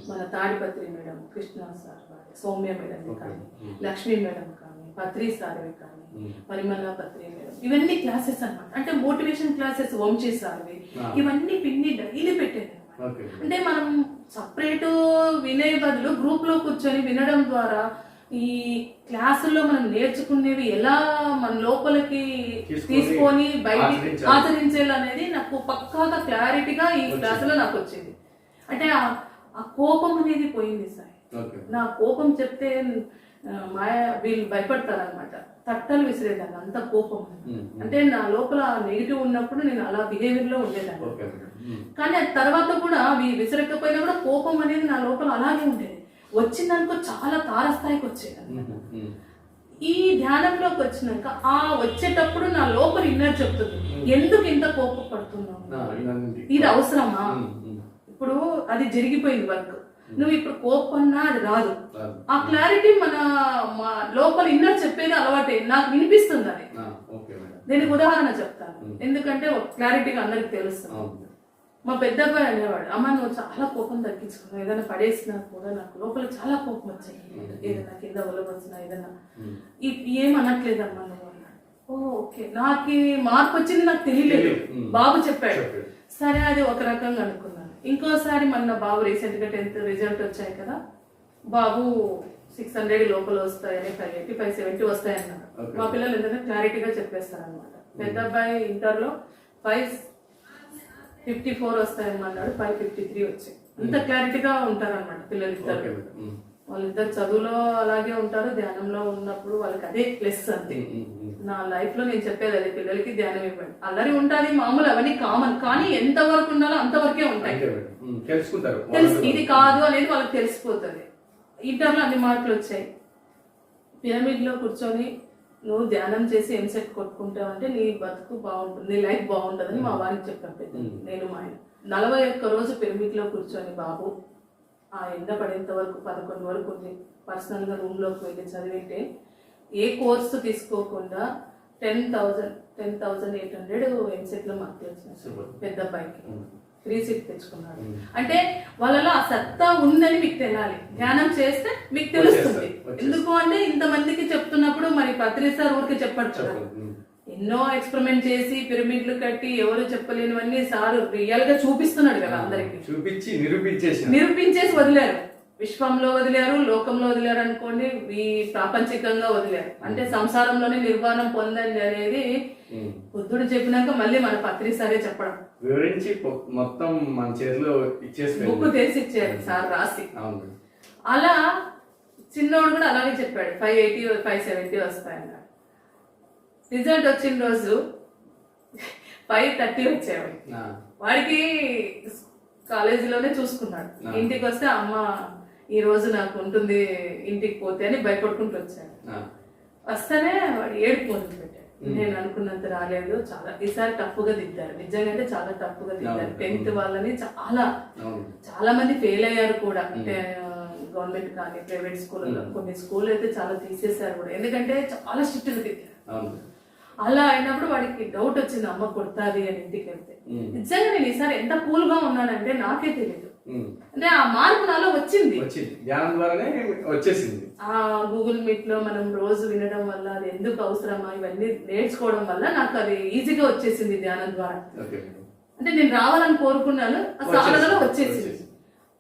మన తాడిపత్రి మేడం, కృష్ణ సార్ కానీ, సౌమ్య మేడం కానీ, లక్ష్మీ మేడం కానీ, పత్రి సార్వి కానీ, పరిమళ పత్రి మేడం, ఇవన్నీ క్లాసెస్ అన్నమాట. అంటే మోటివేషన్ క్లాసెస్, వంశీ సార్వి, ఇవన్నీ పిన్ని డైలీ పెట్టేది. అంటే మనం సపరేట్ వినే బదులు గ్రూప్ లో కూర్చొని వినడం ద్వారా ఈ క్లాసుల్లో మనం నేర్చుకునేవి ఎలా మన లోపలికి తీసుకొని బయటికి ఆచరించాలి అనేది నాకు పక్కాగా క్లారిటీగా ఈ క్లాసులో నాకు వచ్చింది. అంటే ఆ కోపం అనేది పోయింది సార్. నా కోపం చెప్తే వీళ్ళు భయపడతారనమాట, తట్టలు విసిరేదాన్ని, అంత కోపం. అంటే నా లోపల నెగిటివ్ ఉన్నప్పుడు నేను అలా బిహేవియర్ లో ఉండేదాన్ని. కానీ ఆ తర్వాత కూడా విసిరకపోయినా కూడా కోపం అనేది నా లోపల అలాగే ఉండేది. వచ్చిందనుకో చాలా తారస్థాయికి వచ్చేది. ఈ ధ్యానంలోకి వచ్చినాక ఆ వచ్చేటప్పుడు నా లోపల ఇన్నర్ చెప్తుంది, ఎందుకు ఇంత కోపపడుతున్నావు, ఇది అవసరమా? ఇప్పుడు అది జరిగిపోయింది వర్క్, నువ్వు ఇప్పుడు కోపన్నా అది రాదు. ఆ క్లారిటీ మన లోపల ఇన్నర్ చెప్పేది అలవాటే, నాకు వినిపిస్తుంది అది. దీనికి ఉదాహరణ చెప్తాను, ఎందుకంటే క్లారిటీగా అందరికి తెలుస్తుంది. మా పెద్దబ్బాయి అనేవాడు, అమ్మ నువ్వు చాలా కోపం తగ్గించుకున్నావు, ఏదైనా పడేసినా కూడా నాకు లోపల చాలా కోపం వచ్చాయి, ఏదైనా కింద ఒలవచ్చినా ఏదైనా ఏం అనట్లేదమ్మా నువ్వు అన్నాడు. ఓకే, నాకు మార్పు వచ్చింది నాకు తెలియలేదు, బాబు చెప్పాడు. సరే అది ఒక రకంగా అనుకున్నాను. ఇంకోసారి మన బాబు రీసెంట్ గా 10th రిజల్ట్ వచ్చాయి కదా, బాబు 600 లోపల వస్తాయని, 580, 570 వస్తాయన్నారు. మా పిల్లలు ఎందుకంటే క్లారిటీగా చెప్పేస్తారు అనమాట. పెద్ద అబ్బాయి ఇంటర్ లో 554 వస్తాయన్నాడు, 553 వచ్చాయి. అంత క్లారిటీగా ఉంటారు అనమాట పిల్లలిద్దరు. వాళ్ళిద్దరు చదువులో అలాగే ఉంటారు, ధ్యానంలో ఉన్నప్పుడు వాళ్ళకి అదే ప్లస్. అంతే నా లైఫ్ లో నేను చెప్పేది అదే, పిల్లలకి ధ్యానం ఇవ్వండి. అల్లరి ఉంటుంది మామూలు, అవన్నీ కామన్, కానీ ఎంత వరకు ఉండాలో అంతవరకే ఉంటాయి. తెలుసు ఇది కాదు అనేది వాళ్ళకి తెలిసిపోతుంది. ఇంటర్ లో అన్ని మార్కులు వచ్చాయి. పిరమిడ్ లో కూర్చొని నువ్వు ధ్యానం చేసి ఎంసెట్ కొట్టుకుంటావు అంటే నీ బతుకు బాగుంటుంది, నీ లైఫ్ బాగుంటుందని మా వారికి చెప్పాను. నేను మా ఆయన 41 రోజు పిరమిడ్ లో కూర్చొని బాబు ఆ ఎండ పడేంత వరకు 11 వరకు పర్సనల్ గా రూమ్ లోకి వెళ్ళి చదివితే ఏ కోర్సు తీసుకోకుండా 10,800 ఎంసెట్ లో మార్కులు వచ్చినాయి. పెద్ద అబ్బాయికి 3 సీట్ తెచ్చుకున్నాడు. అంటే వాళ్ళలో ఆ సత్తా ఉందని మీకు తెలియాలి, ధ్యానం చేస్తే మీకు తెలుస్తుంది. ఎందుకు అంటే ఇంతమందికి చెప్తున్నప్పుడు మరి పత్రి సార్ ఊరికి చెప్పడు కదా, ఎన్నో ఎక్స్పెరిమెంట్ చేసి పిరమిడ్లు కట్టి ఎవరు చెప్పలేనివన్నీ సార్ రియల్ గా చూపిస్తున్నాడు కదా అందరికి, చూపించి నిరూపించేసి వదిలారు. విశ్వంలో వదిలారు, లోకంలో వదిలారు అనుకోండి, ఈ ప్రాపంచికంగా వదిలారు. అంటే సంసారంలోనే నిర్వాణం పొందండి అనేది బుద్ధుడు చెప్పినాక మళ్ళీ మన పత్రి సారే చెప్పడం, వివరించి మొత్తం మన చేతిలో ఇచ్చేసి బుక్ తెరిచి ఇచ్చారు సార్ రాసి. అలా చిన్నోడు కూడా అలాగే చెప్పాడు, 580, 570 వస్తాయన్నాడు. రిజల్ట్ వచ్చిన రోజు 530 వచ్చేవాడు. వాడికి కాలేజీలోనే చూసుకున్నాడు. ఇంటికి వస్తే అమ్మ ఈ రోజు నాకు ఉంటుంది ఇంటికి పోతే అని భయపడుకుంటూ వచ్చాడు. వస్తేనే వాడు ఏడుపు మొదలు పెట్టాడు. నేను అనుకున్నంత రాలేదు, చాలా ఈసారి టఫ్ గా దిద్దారు, నిజంగా అయితే చాలా టఫ్ గా దిద్దారు. 10th వాళ్ళని చాలా మంది ఫెయిల్ అయ్యారు కూడా, గవర్నమెంట్ కానీ ప్రైవేట్ స్కూల్లో. కొన్ని స్కూల్ అయితే చాలా తీసేశారు కూడా, ఎందుకంటే చాలా స్ట్రిక్ట్ గా దిద్దారు. అలా అయినప్పుడు వాడికి డౌట్ వచ్చింది, అమ్మ కొడతాది అని ఇంటికి వెళ్తే. నిజంగా నేను ఈసారి ఎంత కూల్ గా ఉన్నానంటే నాకే తెలియదు, అంటే ఆ మార్పు నాలో వచ్చింది, ఆ గూగుల్ మీట్ లో మనం రోజు వినడం వల్ల, అది ఎందుకు అవసరమా ఇవన్నీ నేర్చుకోవడం వల్ల నాకు అది ఈజీగా వచ్చేసింది ధ్యానం ద్వారా. అంటే నేను రావాలని కోరుకున్నాను, సాధనలో వచ్చేసింది.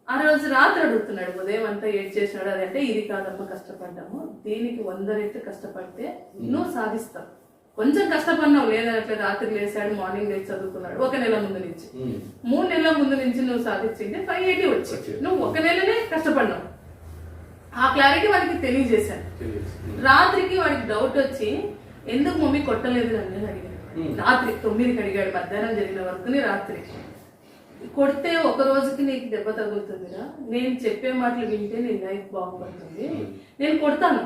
ఆ రోజు రాత్రి అడుగుతున్నాడు, ఉదయం అంతా ఏడ్ చేసినాడు. అదంటే ఇది కాదమ్మా కష్టపడ్డాము, దీనికి 100 రెట్లు కష్టపడితే నువ్వు సాధిస్తావు. కొంచెం కష్టపడినావు లేదా అట్లా రాత్రి లేసాడు మార్నింగ్ లేచి చదువుకున్నాడు 1 నెల ముందు నుంచి 3 నెలల ముందు నుంచి నువ్వు సాధించింది 580 వచ్చి నువ్వు 1 నెలనే కష్టపడినావు. ఆ క్లారిటీ వాడికి తెలియజేశాను. రాత్రికి వాడికి డౌట్ వచ్చి ఎందుకు మమ్మీ కొట్టలేదు అని అడిగాడు. రాత్రి 9కి అడిగాడు, మధ్యాహ్నం జరిగిన వర్క్ని రాత్రి. కొడితే ఒక రోజుకి నీకు దెబ్బ తగులుతుందిరా, నేను చెప్పే మాటలు వింటే నీ లైఫ్ బాగుపడుతుంది, నేను కొడతాను.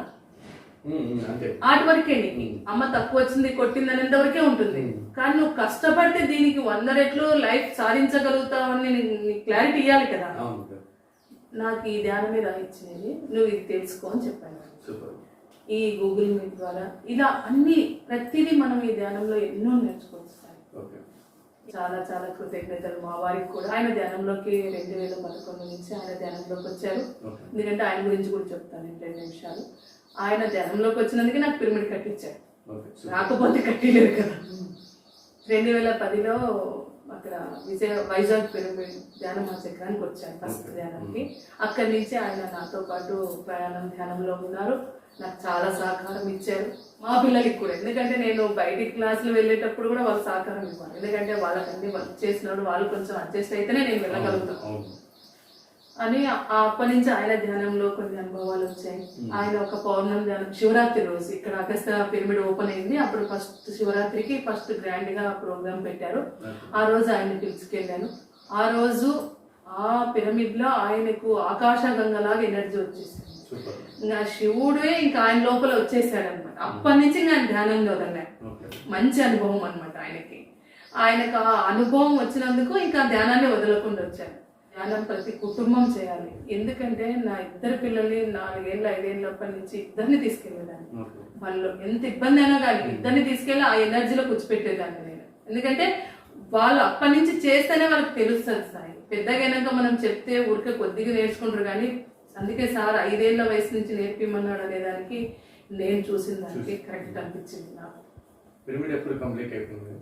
ఆటి వరకే నీకు అమ్మ తక్కువ వచ్చింది కొట్టింది అనేంత వరకే ఉంటుంది. కానీ నువ్వు కష్టపడితే దీనికి 100 రెట్లు లైఫ్ సాధించగలుగుతావని నీ క్లారిటీ ఇవ్వాలి కదా. నాకు ఈ ధ్యానమే రాయించినది, నువ్వు ఇది తెలుసుకో అని చెప్పాను. ఈ గూగుల్ మీట్ ద్వారా ఇలా అన్ని ప్రతిదీ మనం ఈ ధ్యానంలో ఎన్నో నేర్చుకోవచ్చు. చాలా చాలా కృతజ్ఞతలు మా వారికి కూడా. ఆయన ధ్యానంలోకి 2011 నుంచి ఆయన ధ్యానంలోకి వచ్చారు. ఎందుకంటే ఆయన గురించి కూడా చెప్తాను 2 నిమిషాలు. ఆయన ధ్యానంలోకి వచ్చినందుకే నాకు పిరమిడ్ కట్టించాడు, రాకపోతే కట్టిలేదు కదా. 2010లో అక్కడ వైజాగ్ పిరమిడ్ ధ్యానం చక్రానికి వచ్చాను ఫస్ట్ ధ్యానానికి. అక్కడి నుంచి ఆయన నాతో పాటు ప్రయాణం ధ్యానంలో ఉన్నారు. నాకు చాలా సహకారం ఇచ్చారు, మా పిల్లలకి కూడా. ఎందుకంటే నేను బయటికి క్లాసులు వెళ్ళేటప్పుడు కూడా వాళ్ళు సహకారం ఇవ్వాలి. ఎందుకంటే వాళ్ళకన్నీ వర్క్ చేసినప్పుడు వాళ్ళు కొంచెం అడ్జస్ట్ అయితేనే నేను వెళ్ళగలుగుతాను అని. అప్పటి నుంచి ఆయన ధ్యానంలో కొన్ని అనుభవాలు వచ్చాయి. ఆయన ఒక పౌర్ణమి ధ్యానం శివరాత్రి రోజు ఇక్కడ అగస్త్య పిరమిడ్ ఓపెన్ అయింది. అప్పుడు ఫస్ట్ శివరాత్రికి ఫస్ట్ గ్రాండ్ గా ప్రోగ్రామ్ పెట్టారు. ఆ రోజు ఆయన్ని పిలుచుకెళ్ళాను. ఆ రోజు ఆ పిరమిడ్ లో ఆయనకు ఆకాశ గంగలాగా ఎనర్జీ వచ్చేసింది. ఇంకా శివుడే ఇంకా ఆయన లోపల వచ్చేసాడు అనమాట. అప్పటి నుంచి ఇంకా ఆయన ధ్యానంలో వదలలేదు. మంచి అనుభవం అనమాట ఆయనకి. ఆయనకు ఆ అనుభవం వచ్చినందుకు ఇంకా ధ్యానాన్ని వదలకుండా వచ్చాను. ధ్యానం ప్రతి కుటుంబం చేయాలి. ఎందుకంటే నా 2 పిల్లల్ని 4 ఏళ్ళ 5 ఏళ్ళప్పటి నుంచి ఇద్దరిని తీసుకెళ్లేదాన్ని. వాళ్ళు ఎంత ఇబ్బంది అయినా కానీ ఇద్దరిని తీసుకెళ్ళి ఆ ఎనర్జీలో కూర్చిపెట్టేదాన్ని నేను. ఎందుకంటే వాళ్ళు అప్పటి నుంచి చేస్తేనే వాళ్ళకి తెలుస్తుంది సాయి. పెద్దగైనాక మనం చెప్తే ఊరికే కొద్దిగా నేర్చుకుంటారు కానీ, అందుకే సార్ 5 ఏళ్ల వయసు నుంచి నేర్పిమన్నాడు అనేదానికి నేను చూసిన దానికి కరెక్ట్ అనిపించింది నాకు. పిరమిడ్ ఎప్పుడు కంప్లీట్ అయిపోయింది?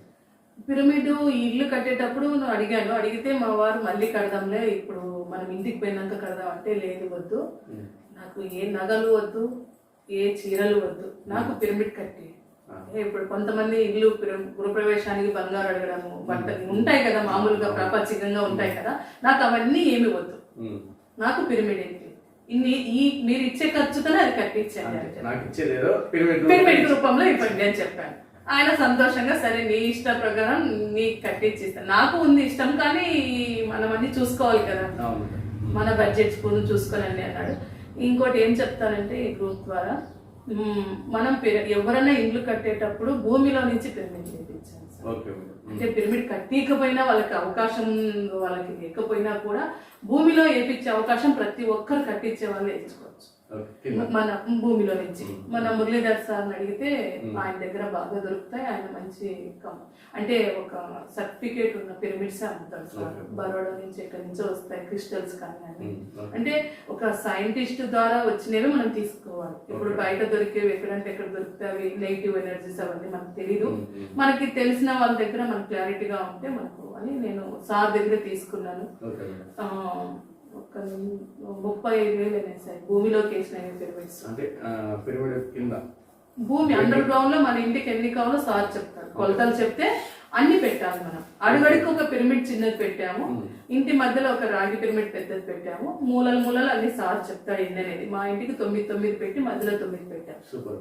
పిరమిడ్ ఇల్లు కట్టేటప్పుడు అడిగాను. అడిగితే మా వారు మళ్ళీ కడదాంలే, ఇప్పుడు మనం ఇంటికి పోయినాక కడదాం అంటే, లేదు వద్దు, నాకు ఏ నగలు వద్దు, ఏ చీరలు వద్దు, నాకు పిరమిడ్ కట్టి. ఇప్పుడు కొంతమంది ఇల్లు గృహప్రవేశానికి బంగారు అడగడము, బట్టలు ఉంటాయి కదా మామూలుగా ప్రాపంచికంగా ఉంటాయి కదా, నాకు అవన్నీ ఏమి వద్దు, నాకు పిరమిడ్ ఏంటి మీరు ఇచ్చే ఖర్చుతోనే అది కట్టించండి, పిరమిడ్ రూపంలో ఇవ్వండి అని చెప్పాను. ఆయన సంతోషంగా సరే నీ ఇష్ట ప్రకారం నీకు కట్టించిస్తాను. నాకు ఉంది ఇష్టం కానీ మనం అన్ని చూసుకోవాలి కదా, మన బడ్జెట్స్ కూడా చూసుకోనండి అన్నాడు. ఇంకోటి ఏం చెప్తానంటే ఈ గ్రూప్ ద్వారా మనం ఎవరైనా ఇల్లు కట్టేటప్పుడు భూమిలో నుంచి పిరమిడ్ చేయించాలి. అంటే పిరమిడ్ కట్టకపోయినా వాళ్ళకి అవకాశం వాళ్ళకి లేకపోయినా కూడా భూమిలో వేయించే అవకాశం ప్రతి ఒక్కరు కట్టించే వాళ్ళు వేయించుకోవచ్చు. మన భూమిలో నుంచి మన మురళీధర్ సార్ని అడిగితే ఆయన దగ్గర బాగా దొరుకుతాయి. ఆయన మంచి అంటే ఒక సర్టిఫికేట్ ఉన్న పిరమిడ్స్ అమ్ముతారు సార్. బరోడా నుంచి ఎక్కడి నుంచో వస్తాయి క్రిస్టల్స్ కానీ. అంటే ఒక సైంటిస్ట్ ద్వారా వచ్చినవి మనం తీసుకోవాలి. ఇప్పుడు బయట దొరికేవి ఎక్కడంటే ఎక్కడ దొరికితే అవి నెగిటివ్ ఎనర్జీస్ అవన్నీ మనకు తెలీదు. మనకి తెలిసిన వాళ్ళ దగ్గర మనకు క్లారిటీగా ఉంటే మనకు అని నేను సార్ దగ్గర తీసుకున్నాను. ఒక 35,000 అయినాయి సార్ భూమిలోకి వేసిన పిరమిడ్స్. అంటే పిరమిడ్ కింద భూమి అండర్ గ్రౌండ్ లో మన ఇంటికి ఎన్ని కావాలో సార్ చెప్తారు. కొలతలు చెప్తే అన్ని పెట్టాలి. మనం అడుగడికి ఒక పిరమిడ్ చిన్నది పెట్టాము, ఇంటి మధ్యలో ఒక రాగి పిరమిడ్ పెద్దది పెట్టాము, మూలలు అన్ని సార్ చెప్తాడు ఎన్ని అనేది. మా ఇంటికి 9 పెట్టి మధ్యలో 9 పెట్టాము.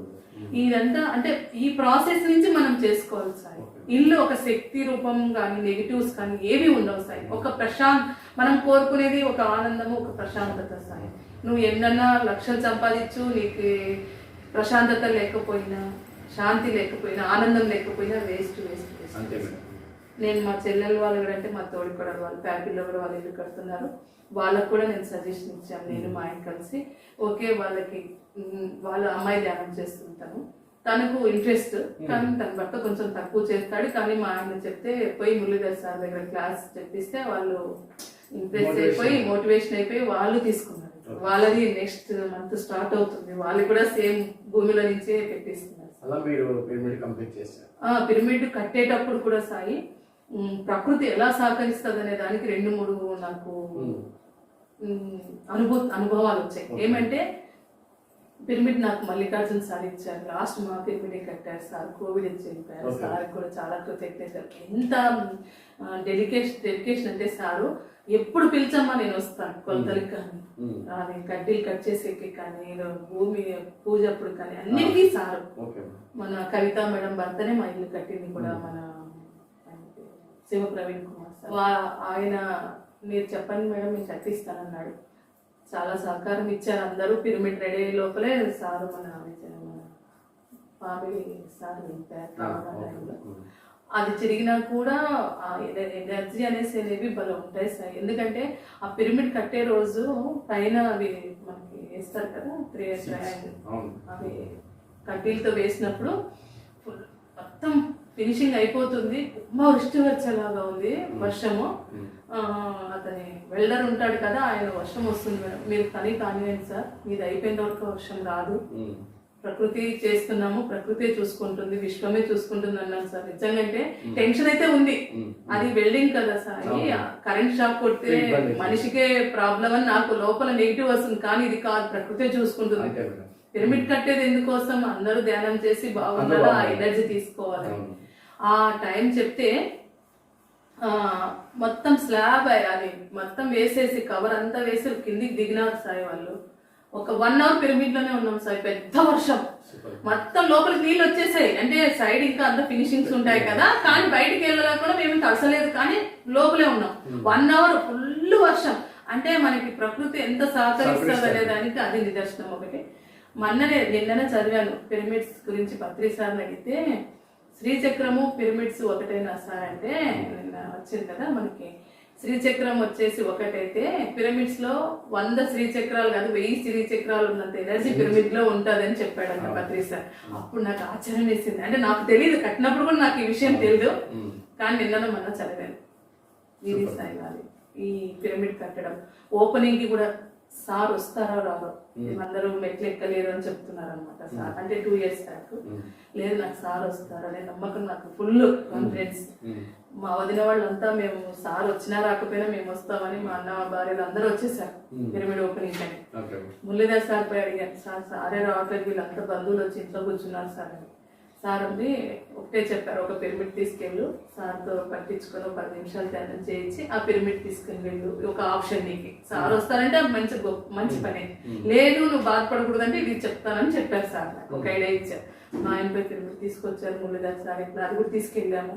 ఇదంతా అంటే ఈ ప్రాసెస్ నుంచి మనం చేసుకోవాలి సార్. ఇల్లు ఒక శక్తి రూపం కానీ నెగిటివ్స్ కానీ ఏవి ఉండవు సార్. ఒక మనం కోరుకునేది ఒక ఆనందము, ఒక ప్రశాంతత సార్. నువ్వు ఎన్నన్నా లక్షలు సంపాదించు, నీకు ప్రశాంతత లేకపోయినా, శాంతి లేకపోయినా, ఆనందం లేకపోయినా వేస్ట్. నేను మా చెల్లెలు వాళ్ళు కూడా అంటే మా తోడి కూడా వాళ్ళు ఫ్యామిలీలో కూడా వాళ్ళు ఇల్లు కడుతున్నారు. వాళ్ళకు కూడా నేను సజెషన్ ఇచ్చాను. నేను మా ఆయన కలిసి ఓకే వాళ్ళకి వాళ్ళ అమ్మాయి ధ్యానం చేస్తుంటాను. తనకు ఇంట్రెస్ట్ కానీ తన భర్త కొంచెం తక్కువ చేస్తాడు. కానీ మా ఆయన చెప్తే పోయి మురళీధర్ సార్ దగ్గర క్లాస్ చెప్పిస్తే వాళ్ళు ఇంప్రెస్ అయిపోయి మోటివేషన్ అయిపోయి వాళ్ళు తీసుకున్నారు. వాళ్ళది నెక్స్ట్ మంత్ స్టార్ట్ అవుతుంది. వాళ్ళు కూడా సేమ్ భూమిలో నుంచే పెట్టిస్తున్నారు. పిరమిడ్ కట్టేటప్పుడు కూడా సాయి ప్రకృతి ఎలా సహకరిస్తుంది అనే దానికి 2-3 నాకు అనుభవాలు వచ్చాయి. ఏమంటే పిరమిడ్ నాకు మల్లికార్జున సార్ ఇచ్చారు. లాస్ట్ మా పిరమిడే కట్టారు సార్. కోవిడ్ వచ్చి వెళ్ళిపోయారు. సార్ కూడా చాలా కృతజ్ఞతలు. ఎంత డెడికేషన్ అంటే సారు ఎప్పుడు పిలిచమ్మా నేను వస్తాను, కొలతలకి కానీ నేను కడ్డీలు కట్ చేసేకి కానీ నేను భూమి పూజ అప్పుడు కానీ అన్నిటికీ సారు. మన కవిత మేడం భర్తనే మా ఇల్లు కట్టింది కూడా, మన శివ ప్రవీణ్ కుమార్ సార్. ఆయన మీరు చెప్పండి మేడం నేను కట్టిస్తానన్నాడు. చాలా సహకారం ఇచ్చారు అందరూ. పిరమిడ్ రెడీ అయ్యే లోపలే సారు మన ఫ్యామిలీ సార్ వెళ్ళిపోయారు. అది తిరిగినా కూడా ఎనర్జీ అనేవి భలే ఉంటాయి సార్. ఎందుకంటే ఆ పిరమిడ్ కట్టే రోజు పైన అవి మనకి వేస్తారు కదా, అవి కడ్డీలతో వేసినప్పుడు మొత్తం ఫినిషింగ్ అయిపోతుంది. ఉమ్మా వృష్టి వచ్చేలాగా ఉంది వర్షము. అతని వెల్డర్ ఉంటాడు కదా, ఆయన వర్షం వస్తుంది మేడం మీరు పని కానివ్వండి సార్, మీది అయిపోయిన వరకు వర్షం రాదు, ప్రకృతి చేస్తున్నాము, ప్రకృతి చూసుకుంటుంది, విశ్వమే చూసుకుంటుంది అన్నాను సార్. నిజంగా టెన్షన్ అయితే ఉంది. అది వెల్డింగ్ కదా సార్, కరెంట్ షాక్ కొడితే మనిషికే ప్రాబ్లం అని నాకు లోపల నెగిటివ్ వస్తుంది. కానీ ఇది కాదు, ప్రకృతి చూసుకుంటుంది. పిరమిడ్ కట్టేది ఎందుకోసం, అందరూ ధ్యానం చేసి బాగుండాలి, ఆ ఎనర్జీ తీసుకోవాలి. ఆ టైం చెప్తే మొత్తం స్లాబ్ అది మొత్తం వేసేసి కవర్ అంతా వేసి కిందికి దిగినారు సార్ వాళ్ళు. ఒక 1 hour పిరమిడ్ లోనే ఉన్నాం సార్. పెద్ద వర్షం, మొత్తం లోపలికి నీళ్ళు వచ్చేసాయి. అంటే సైడ్ ఇంకా అంత ఫినిషింగ్స్ ఉంటాయి కదా, కానీ బయటికి వెళ్ళలేకుండా మేము తడసలేదు, కానీ లోపలే ఉన్నాం. 1 hour ఫుల్ వర్షం. అంటే మనకి ప్రకృతి ఎంత సహకరిస్తుంది అనే దానికి అది నిదర్శనం. ఒకటి నిన్ననే చదివాను పిరమిడ్స్ గురించి. పత్రి సార్ అడిగితే శ్రీచక్రము పిరమిడ్స్ ఒకటేనా సార్ అంటే, నిన్న వచ్చింది కదా మనకి శ్రీచక్రం వచ్చేసి ఒకటైతే పిరమిడ్స్ లో 100 శ్రీచక్రాలు కాదు 1000 శ్రీచక్రాలు ఉన్నంత ఎనర్జీ పిరమిడ్ లో ఉంటుందని చెప్పాడంట పత్రి సార్. అప్పుడు నాకు ఆశ్చర్యం వేసింది. అంటే నాకు తెలియదు, కట్టినప్పుడు కూడా నాకు ఈ విషయం తెలియదు, కానీ నిన్న మొన్న చదివాను. ఇది సాయి ఈ పిరమిడ్ కట్టడం. ఓపెనింగ్ కి కూడా సార్ వస్తారో రారో, అందరూ మెట్లు ఎక్కలేరు అని చెప్తున్నారు అనమాట సార్. అంటే 2 years బ్యాక్. లేదు నాకు సార్ వస్తారు అనే నమ్మకం, నాకు ఫుల్ కాన్ఫిడెన్స్. మా వదిన వాళ్ళంతా మేము సార్ వచ్చినా రాకపోయినా మేము వస్తామని, మా అన్న భార్యలు అందరూ వచ్చేసారు పిరమిడ్ ఓపెనింగ్ అని. మురళీధర్ సార్ పోయి అడిగాను, సార్ సారే రావట్లేదు, వీళ్ళంతా బంధువులు వచ్చి ఇంట్లో కూర్చున్నారు సార్ అని. సార్ ఉంది ఒకటే చెప్పారు, ఒక పిరమిడ్ తీసుకెళ్ళు, సార్తో పట్టించుకొని 10 నిమిషాలు ధ్యానం చేయించి ఆ పిరమిడ్ తీసుకుని వెళ్ళు, ఒక ఆప్షన్ నీకు. సార్ వస్తారంటే మంచి పని, లేదు నువ్వు బాధపడకూడదు అంటే ఇది చెప్తానని చెప్పారు సార్. నాకు ఒక ఐడియా ఇచ్చారు. మా ఆయనపై పిరమిడ్ తీసుకొచ్చారు మురళీధర్ సార్. ఇట్లా అది కూడా తీసుకెళ్ళాము.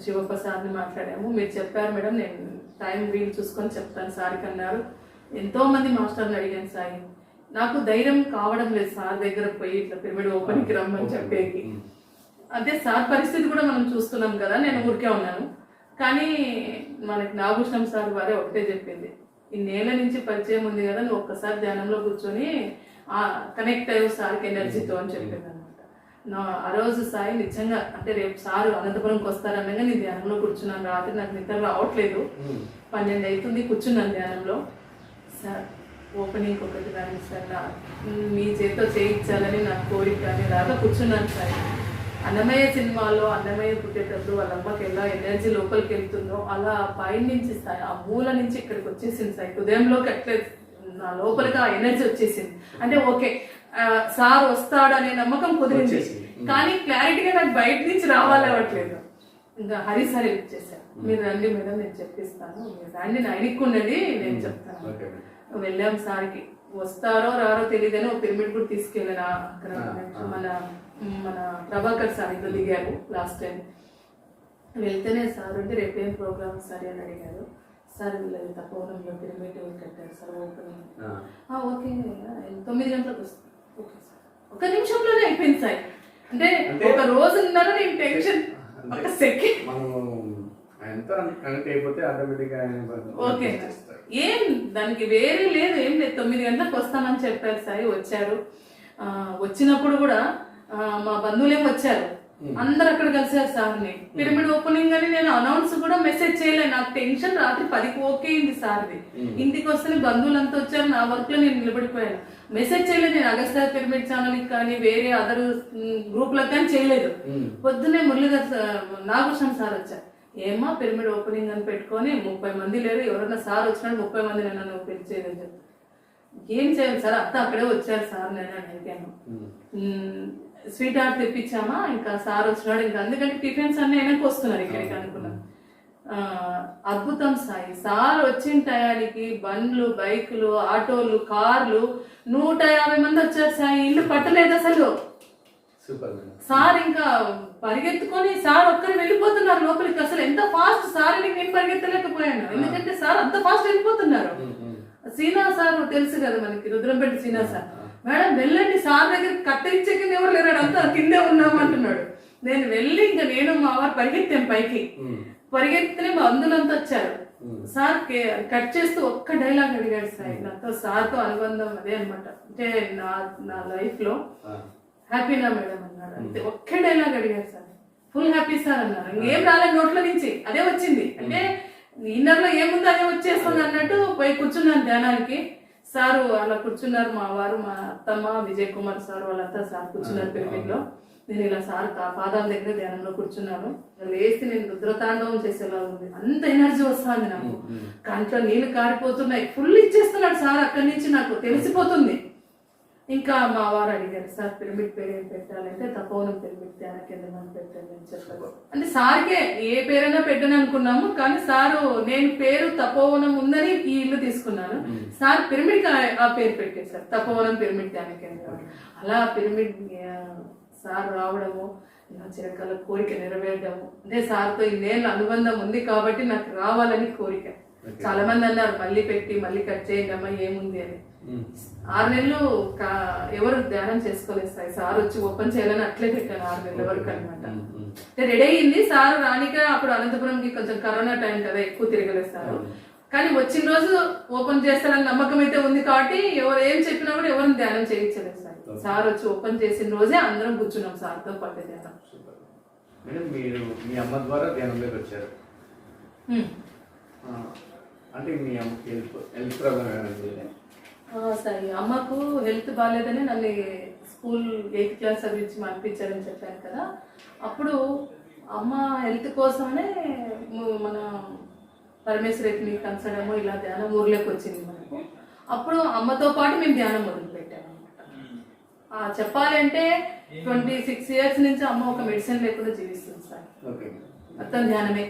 శివప్ప సార్ని మాట్లాడాము. మీరు చెప్పారు మేడం, నేను టైం వీలు చూసుకొని చెప్తాను సార్కి అన్నారు. ఎంతో మంది మాస్టర్ని అడిగాను సార్. నాకు ధైర్యం కావడం లేదు సార్ దగ్గర పోయి ఇట్లా పిరమిడ్ ఓపెన్కి రమ్మని చెప్పేకి. అదే సార్ పరిస్థితి కూడా మనం చూస్తున్నాం కదా, నేను ఊరికే ఉన్నాను. కానీ మనకి నాగభూషణం సార్ వారే ఒకటే చెప్పింది, ఈ నేల నుంచి పరిచయం ఉంది కదా, నువ్వు ఒక్కసారి ధ్యానంలో కూర్చొని కనెక్ట్ అయ్యే సార్కి ఎనర్జీతో అని చెప్పింది అనమాట. ఆ రోజు సాయి నిజంగా, అంటే రేపు సార్ అనంతపురంకి వస్తారనగా నేను ధ్యానంలో కూర్చున్నాను. రాత్రి నాకు నిద్ర రావట్లేదు, 12 అవుతుంది, కూర్చున్నాను ధ్యానంలో. సార్ ఓపెనింగ్ ఒకటి రాని సార్, మీ చేతితో చేయించాలని నాకు కోరిక అని రాగా కూర్చున్నాను సార్. అన్నమయ్య సినిమాలో అన్నమయ్య పుట్టేటప్పుడు వాళ్ళ అమ్మకి ఎలా ఎనర్జీ లోపలికి వెళ్తుందో అలా పై నుంచి సార్, ఆ మూల నుంచి ఇక్కడికి వచ్చేసింది సార్. హృదయంలోకి అట్లే నా లోపలికి ఆ ఎనర్జీ వచ్చేసింది. అంటే ఓకే సార్ వస్తాడు అనే నమ్మకం కుదిరింది, కానీ క్లారిటీగా నాకు బయట నుంచి రావాలవ్వట్లేదు. ఇంకా హరి సార్ ఇచ్చేసారు, మీరు రండి మేడం నేను చెప్పిస్తాను, మీరు రండి నా ఇనుక్కుండండి నేను చెప్తాను. వెళ్ళాం సార్కి. వస్తారో రారో తెలియదని ఒక పిరమిడ్ కూడా తీసుకెళ్ళాను. అక్కడ మన ప్రభాకర్ సార్ ఇంట్లో దిగారు లాస్ట్ టైం. వెళ్తేనే సార్ అంటే రేపేం ప్రోగ్రామ్ సార్ అని అడిగారు. సార్ వీళ్ళు తపోవనంలో పిరమిడ్ కట్టారు సార్ ఓపెనింగ్. ఓకే 9 గంటలకు వస్తాను. ఓకే సార్, 1 నిమిషంలోనే అయిపోయింది సార్. అంటే ఒక రోజు ఉన్నాను నేను టెన్షన్, ఒక సెకండ్ ఓకే ఏం దానికి వేరే లేదు, ఏం లేదు. 9 గంటలకు వస్తానని చెప్పారు సార్. వచ్చారు. వచ్చినప్పుడు కూడా మా బంధువులేం వచ్చారు, అందరు అక్కడ కలిసారు సార్ని. పిరమిడ్ ఓపెనింగ్ అని నేను అనౌన్స్ కూడా మెసేజ్ చేయలేదు, నాకు టెన్షన్. రాత్రి 10కి ఓకే అయింది సార్ది. ఇంటికి వస్తే బంధువులంతా వచ్చారు, నా వర్క్ లో నేను నిలబడిపోయాను. మెసేజ్ చేయలేదు నేను అగస్త్య పిరమిడ్ ఛానల్ కి కానీ వేరే అదర్ గ్రూప్లకు కానీ చేయలేదు. పొద్దున్నే మురళీధర్ నాగభూషణం సార్ వచ్చారు. ఏమా పిరమిడ్ ఓపెనింగ్ అని పెట్టుకొని 30 మంది లేరు, ఎవరన్నా సార్ వచ్చినాడు 30 మంది నన్ను పిలిచేదని చెప్పి ఏం చేయాలి సార్, అంతా అక్కడే వచ్చారు సార్ నేను అడిగాను. స్వీట్ హార్ట్ తెప్పించామా, ఇంకా సార్ వచ్చినాడు, ఇంకా అందుకంటే టిఫిన్స్ అన్నీ వెనక్కి వస్తున్నారు ఇక్కడికి అనుకున్నాను. అద్భుతం సాయి, సార్ వచ్చిన టయానికి బండ్లు, బైకులు, ఆటోలు, కార్లు 150 మంది వచ్చారు సాయి. ఇల్లు పట్టలేదు అసలు. సార్ ఇంకా పరిగెత్తుకొని సార్ ఒక్కరు వెళ్ళిపోతున్నారు లోపలికి. అసలు ఎంత ఫాస్ట్ సార్ అని నేను పరిగెత్తలేకపోయాను, ఎందుకంటే సార్ అంత ఫాస్ట్ వెళ్ళిపోతున్నారు. సీనా సార్ తెలుసు కదా మనకి, రుద్రంపేట సీనా సార్, మేడం వెళ్ళండి సార్ దగ్గర కత్తిరించే కింద ఎవరు లేరాడు, అంతా కిందే ఉన్నాము అంటున్నాడు. నేను వెళ్ళి ఇంకా నేను మా వారు పరిగెత్తాం పైకి. పరిగెత్తినే మా బంధువులంతా వచ్చారు. సార్ కట్ చేస్తూ ఒక్క డైలాగ్ అడిగాడు సార్. నాతో సార్తో అనుబంధం అదే అనమాట, అంటే నా లైఫ్ లో హ్యాపీనా మేడం అన్నాడు. అంతే, ఒక్క డైలాగ్ అడిగాడు సార్. ఫుల్ హ్యాపీ సార్ అన్నారు. ఇంకేం రాలేదు నోట్ల నుంచి, అదే వచ్చింది. అంటే ఇన్నర్ లో ఏముందో అదే వచ్చేస్తుంది అన్నట్టు పోయి కూర్చున్నాను ధ్యానానికి. సారు అలా కూర్చున్నారు, మా వారు, మా అత్తమ్మ, విజయ్ కుమార్ సార్ వాళ్ళంతా సార్ కూర్చున్నారు పిరమిడ్ లో. నేను ఇలా సార్ పాదాల దగ్గర ధ్యానంలో కూర్చున్నాను. లేచి నేను రుద్రతాండవం చేసేలా ఉంది, అంత ఎనర్జీ వస్తుంది నాకు, కంట్లో నీళ్లు కారిపోతున్నాయి. ఫుల్ ఇచ్చేస్తున్నాడు సార్, అక్కడి నుంచి నాకు తెలిసిపోతుంది. ఇంకా మా వారు అడిగారు, సార్ పిరమిడ్ పేరు ఏం పెట్టాలంటే తపోవనం పిరమిడ్ ధ్యాన కేంద్రం అని పెట్టండి అని చెప్పారు. అంటే సార్కే ఏ పేరైనా పెట్టని అనుకున్నాము, కానీ సారు నేను పేరు తపోవనం ఉందని ఈ ఇల్లు తీసుకున్నాను, సార్ పిరమిడ్ ఆ పేరు పెట్టేశారు, తపోవనం పిరమిడ్ ధ్యాన కేంద్రం. అలా పిరమిడ్ సార్ రావడము, నా చిరకాల కోరిక నెరవేరడము, అంటే సార్తో ఇన్నేళ్ళ అనుబంధం ఉంది కాబట్టి నాకు రావాలని కోరిక. చాలా మంది అన్నారు మళ్ళీ పెట్టి మళ్ళీ కట్ చేయండి అమ్మా ఏముంది అని. 6 నెలలు ఎవరు ధ్యానం చేసుకోలేదు సార్ వచ్చి ఓపెన్ చేయాలని అట్లే పెట్టాను 6 నెలల వరకు అనమాట. అంటే రెడీ అయింది సార్ రానిక. అప్పుడు అనంతపురంకి కొంచెం కరోనా టైం కదా, ఎక్కువ తిరగలేదు సార్. కానీ వచ్చిన రోజు ఓపెన్ చేస్తారని నమ్మకం అయితే ఉంది కాబట్టి ఎవరు ఏం చెప్పినా కూడా ఎవరిని ధ్యానం చేయించలేదు సార్. సార్ వచ్చి ఓపెన్ చేసిన రోజే అందరం కూర్చున్నాం సార్తో పాటు ధ్యానం. మేడం మీరు మీ అమ్మ ద్వారా ధ్యానంలోకి వచ్చారు, అంటే మీ అమ్మకి హెల్త్ ప్రాబ్లం ఏమైనా? సరే, అమ్మకు హెల్త్ బాగాలేదని నన్ను స్కూల్ 8th క్లాస్ చదివించి పంపించారని చెప్పాను కదా. అప్పుడు అమ్మ హెల్త్ కోసమనే మన పరమేశ్వరికి కన్సడము ఇలా ధ్యానం ఊర్లోకి వచ్చింది మనకు. అప్పుడు అమ్మతో పాటు మేము ధ్యానం మొదలు పెట్టాము అనమాట. చెప్పాలంటే 26 years నుంచి అమ్మ ఒక మెడిసిన్ లేకుండా జీవిస్తుంది సార్, మొత్తం ధ్యానమే.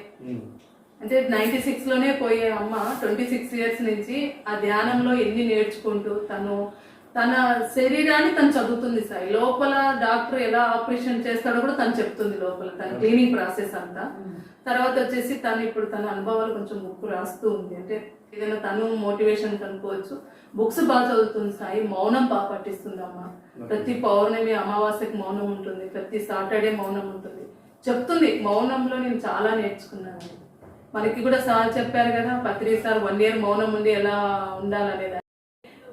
అంటే 96 లోనే పోయే అమ్మ 26 years నుంచి ఆ ధ్యానంలో ఎన్ని నేర్చుకుంటూ తన శరీరాన్ని తను చదువుతుంది సార్. లోపల డాక్టర్ ఎలా ఆపరేషన్ చేస్తాడో కూడా తను చెప్తుంది లోపల, తన క్లీనింగ్ ప్రాసెస్ అంతా. తర్వాత వచ్చేసి ఇప్పుడు తన అనుభవాలు కొంచెం బుక్ రాస్తూ ఉంది, అంటే ఏదైనా తను మోటివేషన్ కనుక్కోవచ్చు. బుక్స్ బాగా చదువుతుంది సాయి. మౌనం బాగా పట్టిస్తుంది అమ్మ. ప్రతి పౌర్ణమి అమావాస్యకి మౌనం ఉంటుంది, ప్రతి సాటర్డే మౌనం ఉంటుంది. చెప్తుంది మౌనంలో నేను చాలా నేర్చుకున్నాను. మనకి కూడా సార్ చెప్పారు కదా, పత్రి సార్ 1 year మౌనం ఉండి ఎలా ఉండాలనేది.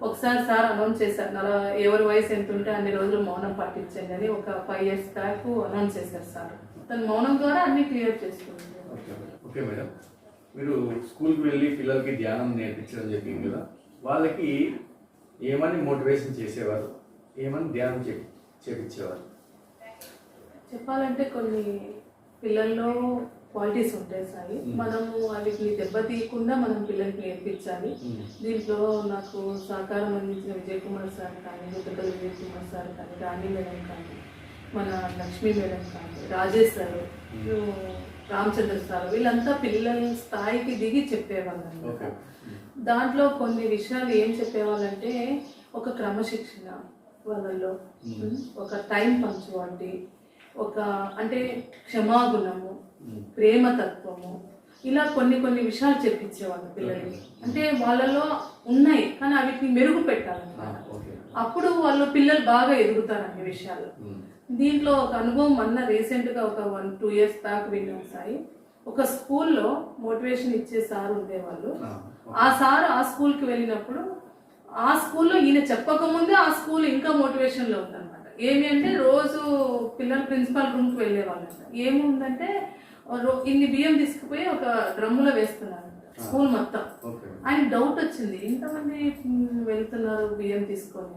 ఒకసారి సార్ అనౌన్స్ చేశారు, ఎవరి వయసు ఎంత ఉంటే అన్ని రోజులు మౌనం పాటించండి అని. ఒక 5 years బ్యాక్ అనౌన్స్ చేశారు సార్. తన మౌనం ద్వారా అన్ని క్లియర్ చేసుకుంది. ఓకే మేడం, మీరు స్కూల్కి వెళ్ళి పిల్లలకి ధ్యానం నేర్పించడం చెప్పింది కదా, వాళ్ళకి ఏమని మోటివేషన్ చేసేవారు, ఏమని ధ్యానం చేపించేవారు? చెప్పాలంటే కొన్ని పిల్లల్లో క్వాలిటీస్ ఉంటాయి సాయి, మనము వాటిని దెబ్బతీయకుండా మనం పిల్లలకి నేర్పించాలి. దీంట్లో నాకు సహకారం అందించిన విజయ్ కుమార్ సార్ కానీ, రుద్రపల్లి విజయ్ కుమార్ సార్ కానీ, రాణి మేడం కానీ, మన లక్ష్మీ మేడం కానీ, రాజేష్ సార్, రామచంద్ర సార్, వీళ్ళంతా పిల్లల స్థాయికి దిగి చెప్పేవాళ్ళు. దాంట్లో కొన్ని విషయాలు ఏం చెప్పేవాళ్ళంటే, ఒక క్రమశిక్షణ వాళ్ళల్లో, ఒక టైం పంచువాలిటీ, ఒక అంటే క్షమాగుణము, ప్రేమతత్వము, ఇలా కొన్ని విషయాలు చెప్పించేవాళ్ళు పిల్లలకి. అంటే వాళ్ళలో ఉన్నాయి కానీ వీటిని మెరుగు పెట్టాలన్నమాట. అప్పుడు వాళ్ళు పిల్లలు బాగా ఎదుగుతారు అనే విషయాలు. దీంట్లో ఒక అనుభవం మొన్న రీసెంట్గా ఒక 1-2 years బ్యాక్ విన్నాం సాయి. ఒక స్కూల్లో మోటివేషన్ ఇచ్చే సార్ ఉండేవాళ్ళు. ఆ సార్ ఆ స్కూల్కి వెళ్ళినప్పుడు ఆ స్కూల్లో ఈయన చెప్పకముందే ఆ స్కూల్ ఇంకా మోటివేషన్లో ఉందన్నమాట. ఏమి అంటే రోజు పిల్లలు ప్రిన్సిపాల్ రూమ్కి వెళ్ళేవాళ్ళంట. ఏముందంటే ఇన్ని బియ్యం తీసుకుపోయి ఒక డ్రమ్ములో వేస్తున్నారంట స్కూల్ మొత్తం. ఆయన డౌట్ వచ్చింది, ఇంతమంది వెళ్తున్నారు బియ్యం తీసుకొని.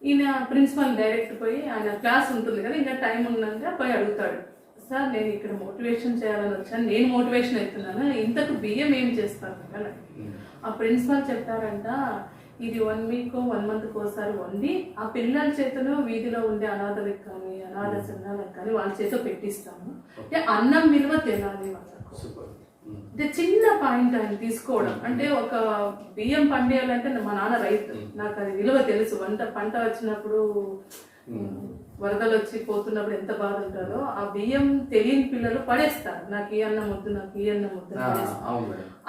ఈయన ప్రిన్సిపాల్ డైరెక్ట్ పోయి, ఆయన క్లాస్ ఉంటుంది కదా, ఇంకా టైం ఉన్నాక పోయి అడుగుతాడు, సార్ నేను ఇక్కడ మోటివేషన్ చేయాలని వచ్చాను, నేను మోటివేషన్ అవుతున్నాను, ఇంతకు బియ్యం ఏం చేస్తాను కదా. ఆ ప్రిన్సిపాల్ చెప్పారంట, ఇది 1 వీక్ 1 మంత్ ఒకసారి వండి ఆ పిల్లల చేతను వీధిలో ఉండే అనాథలకు కానీ అనాథ సంఘాలకు కానీ వాళ్ళ చేత పెట్టిస్తాము. అంటే అన్నం విలువ తెలియాలి వాళ్ళకు. అంటే చిన్న పాయింట్ ఆయన తీసుకోవడం, అంటే ఒక బియ్యం పండియాలంటే మా నాన్న రైతు, నాకు అది విలువ తెలుసు. పంట వచ్చినప్పుడు వరదలు వచ్చి పోతున్నప్పుడు ఎంత బాధ ఉంటుందో, ఆ బియ్యం తెలియని పిల్లలు పడేస్తారు. నాకు ఈ అన్నం వద్దు, నాకు ఈ అన్నం వద్దు.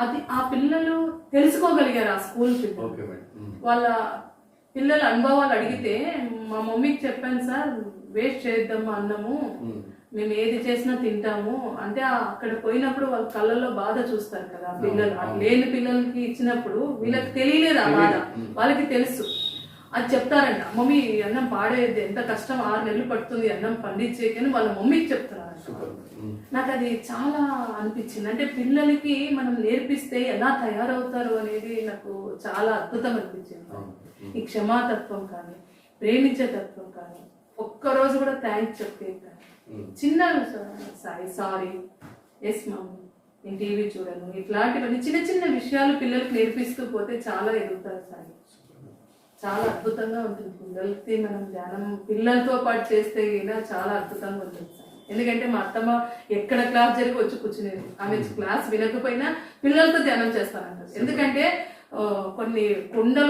అది ఆ పిల్లలు తెలుసుకోగలిగారు. ఆ స్కూల్ పిల్లలు వాళ్ళ పిల్లల అనుభవాలు అడిగితే, మా మమ్మీకి చెప్పాను సార్ వేస్ట్ చేద్దాము అన్నము, మేము ఏది చేసినా తింటాము అంటే. అక్కడ పోయినప్పుడు వాళ్ళ కళ్ళల్లో బాధ చూస్తారు కదా పిల్లలు. లేని పిల్లలకి ఇచ్చినప్పుడు వీళ్ళకి తెలియలేదు ఆ బాధ, వాళ్ళకి తెలుసు. అది చెప్తారంట, మమ్మీ అన్నం పాడేది ఎంత కష్టం, 6 నెలలు పడుతుంది అన్నం పండించేకని వాళ్ళ మమ్మీకి చెప్తున్నారు. నాకు అది చాలా అనిపించింది. అంటే పిల్లలకి మనం నేర్పిస్తే ఎలా తయారవుతారు అనేది నాకు చాలా అద్భుతం అనిపించింది. ఈ క్షమాతత్వం కానీ, ప్రేమించే తత్వం కానీ, ఒక్కరోజు కూడా థ్యాంక్స్ చెప్పే కానీ, చిన్న సారీ ఎస్ మమ్మీ నేను టీవీ చూడను, ఇట్లాంటివన్నీ చిన్న చిన్న విషయాలు పిల్లలకి నేర్పిస్తూ పోతే చాలా ఎదుగుతారు సార్. చాలా అద్భుతంగా ఉంటుంది. పిల్లలకి మనం ధ్యానం పిల్లలతో పాటు చేస్తే చాలా అద్భుతంగా ఉంటుంది సార్. ఎందుకంటే మా అత్తమ్మ ఎక్కడ క్లాస్ జరిగి వచ్చి కూర్చునేది, ఆమె క్లాస్ వినకపోయినా పిల్లలతో ధ్యానం చేస్తానంట. ఎందుకంటే కొన్ని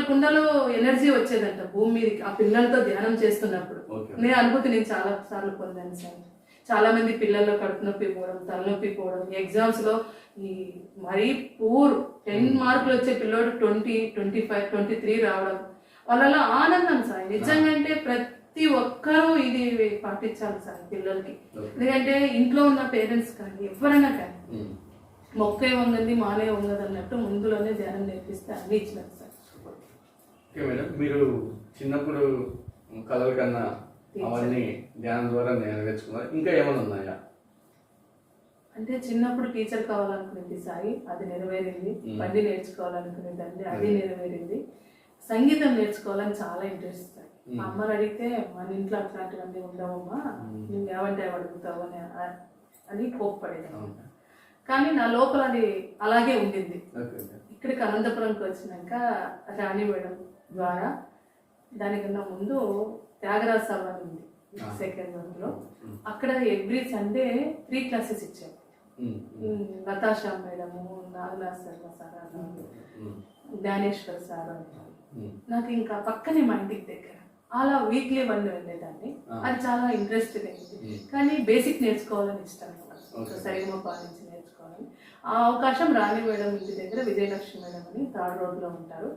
కుండలు ఎనర్జీ వచ్చేదంట భూమి మీదకి ఆ పిల్లలతో ధ్యానం చేస్తున్నప్పుడు. నేను అనుభూతి నేను చాలా సార్లు పొందాను సార్. చాలా మంది పిల్లల్లో కడుపు నొప్పి పోవడం, తలనొప్పి పోవడం, ఎగ్జామ్స్ లో ఈ మరీ 10 మార్కులు వచ్చే పిల్లోడు 20, 25, 23 రావడం, వాళ్ళలో ఆనందం సార్. నిజంగా అంటే ప్రతి ఒక్కరూ ఇది పాటించాలి సార్ పిల్లలకి. ఎందుకంటే ఇంట్లో ఉన్న పేరెంట్స్ కానీ ఎవరైనా కానీ మొక్కే వంగంది మానే వంగదు అన్నట్టు ముందులోనే ధ్యానం నేర్పిస్తే అన్ని ఇచ్చినారు సార్. ఓకే మేడం, మీరు చిన్నప్పుడు కళల కన్నా అవన్నీ ధ్యానం ద్వారా నెరవేర్చుకున్నారు, ఇంకా ఏమైనా ఉన్నాయా? అంటే చిన్నప్పుడు టీచర్ కావాలనుకునేది సాయి, అది నెరవేరింది. బండి నేర్చుకోవాలనుకునేదండి, అది నెరవేరింది. సంగీతం నేర్చుకోవాలని చాలా ఇంట్రెస్ట్ సార్. మా అమ్మని అడిగితే మన ఇంట్లో అట్లాంటివన్నీ ఉండవమ్మా, నువ్వు ఏమంటే అడుగుతావు అని కోప్పడేది. కానీ నా లోపల అది అలాగే ఉండింది. ఇక్కడికి అనంతపురంకి వచ్చినాక రాణి మేడం ద్వారా, దానికన్నా ముందు త్యాగరాజ సభ అని ఉంది సెకండ్ వన్లో, అక్కడ ఎవ్రీ సండే 3 క్లాసెస్ ఇచ్చారు. Latasha madam, Naganath Sharma sir, Jnaneshwar sir అంటారు. నాకు ఇంకా పక్కనే మా ఇంటికి దగ్గర, అలా వీక్లీ 1 వెళ్ళేదాన్ని. అది చాలా ఇంట్రెస్ట్ అయింది. కానీ బేసిక్ నేర్చుకోవాలని ఇష్టం, సరిగమ నుంచి నేర్చుకోవాలని. ఆ అవకాశం రాణి మేడం ఇంటి దగ్గర విజయలక్ష్మి మేడం అని 3rd రోడ్లో ఉంటారు.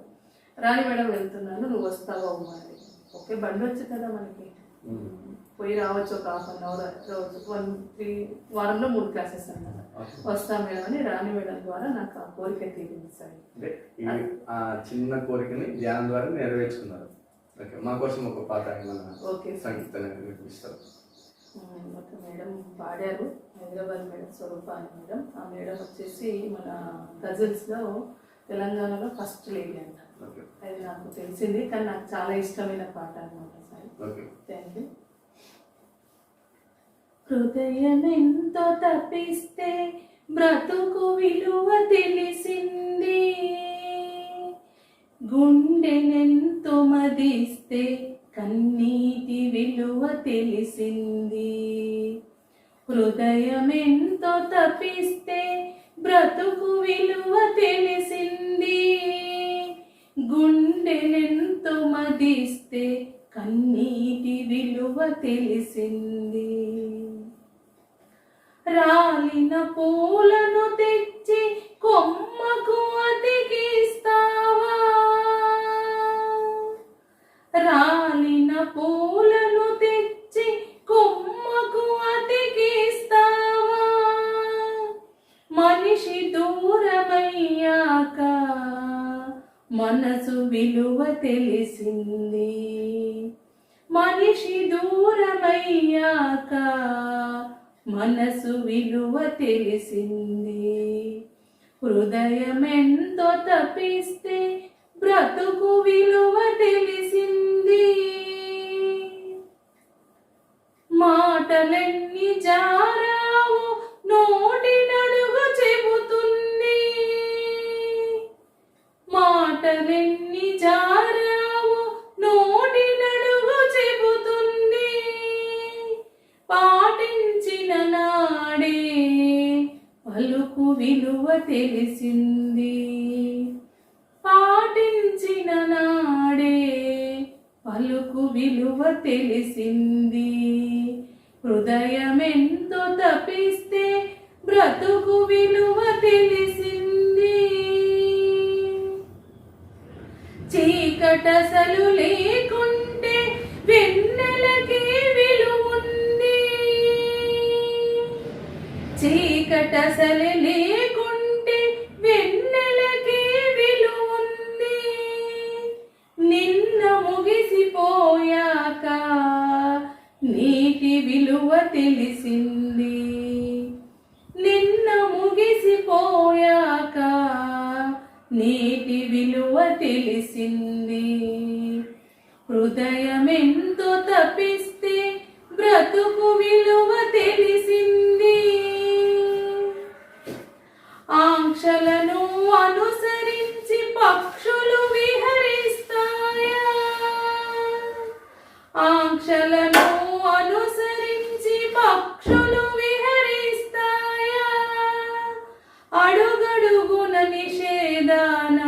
రాణి మేడం వెళ్తున్నాను, నువ్వు వస్తావా అమ్మాయి? ఓకే, బండి వచ్చి కదా మనకి, పోయి రావచ్చు ఒక 1/2 అవర్ రోజు, 3 వారంలో 3 క్లాసెస్ అన్నారు. వస్తా మేడం అని రాణి మేడం ద్వారా నాకు ఆ కోరిక తీరింది సార్. ఆ చిన్న కోరికని ధ్యానం ద్వారా నెరవేర్చుకున్నారు. ఓకే, మా కోసం ఒక పాట సంగీతాన్ని వినిపిస్తారు. ఒక మేడం పాడారు, హైదరాబాద్ మేడం, స్వరూప అని మేడం. ఆ మేడం వచ్చేసి మన గజల్స్లో తెలంగాణలో ఫస్ట్ లేడీ అంట. అది నాకు తెలిసింది, కానీ నాకు చాలా ఇష్టమైన పాట అనమాట సార్. Thank you. హృదయం ఎంతో తప్పిస్తే బ్రతుకు విలువ తెలిసింది, గుండెనెంతో మదిస్తే కన్నీటి విలువ తెలిసింది. హృదయం ఎంతో తప్పిస్తే బ్రతుకు విలువ తెలిసింది, గుండెనెంతో మదిస్తే కన్నీటి విలువ తెలిసింది. రాలిన పూలను తెచ్చి కొమ్మకు అతికిస్తావా, రాలిన పూలను తెచ్చి కొమ్మకు అతికిస్తావా, మనిషి దూరమయ్యాక మనసు విలువ తెలిసింది, మనిషి దూరమయ్యాక మనసు విలువ తెలిసింది. హృదయం ఎంతో తప్పిస్తే బ్రతుకు విలువ తెలిసింది. మాటలెన్ని జారావు నోటి నడుగు చెబుతుంది, మాటలెన్ని జారావు తెలిసింది, పాటించిన నాడే పలుకు విలువ తెలిసింది. హృదయమెంతో తపిస్తే బ్రతుకు విలువ తెలిసింది. చీకటసలు లేకుంటే వెన్నెలకి విలువుంది. చీకటసలు లేకుంటే వెన్నెలకి విలువుంది. నిన్న ముగిసిపోయాక నీటి విలువ తెలిసింది. నిన్న ముగిసిపోయాక నీటి విలువ తెలిసింది. హృదయమెంతో తపిస్తే బ్రతుకు విలువ తెలిసింది. ఆంక్షలను అనుసరించి పక్షులు విహరిస్తాయా? ఆంక్షలను అనుసరించి పక్షులు విహరిస్తాయా? అడుగడుగున నిషేధాన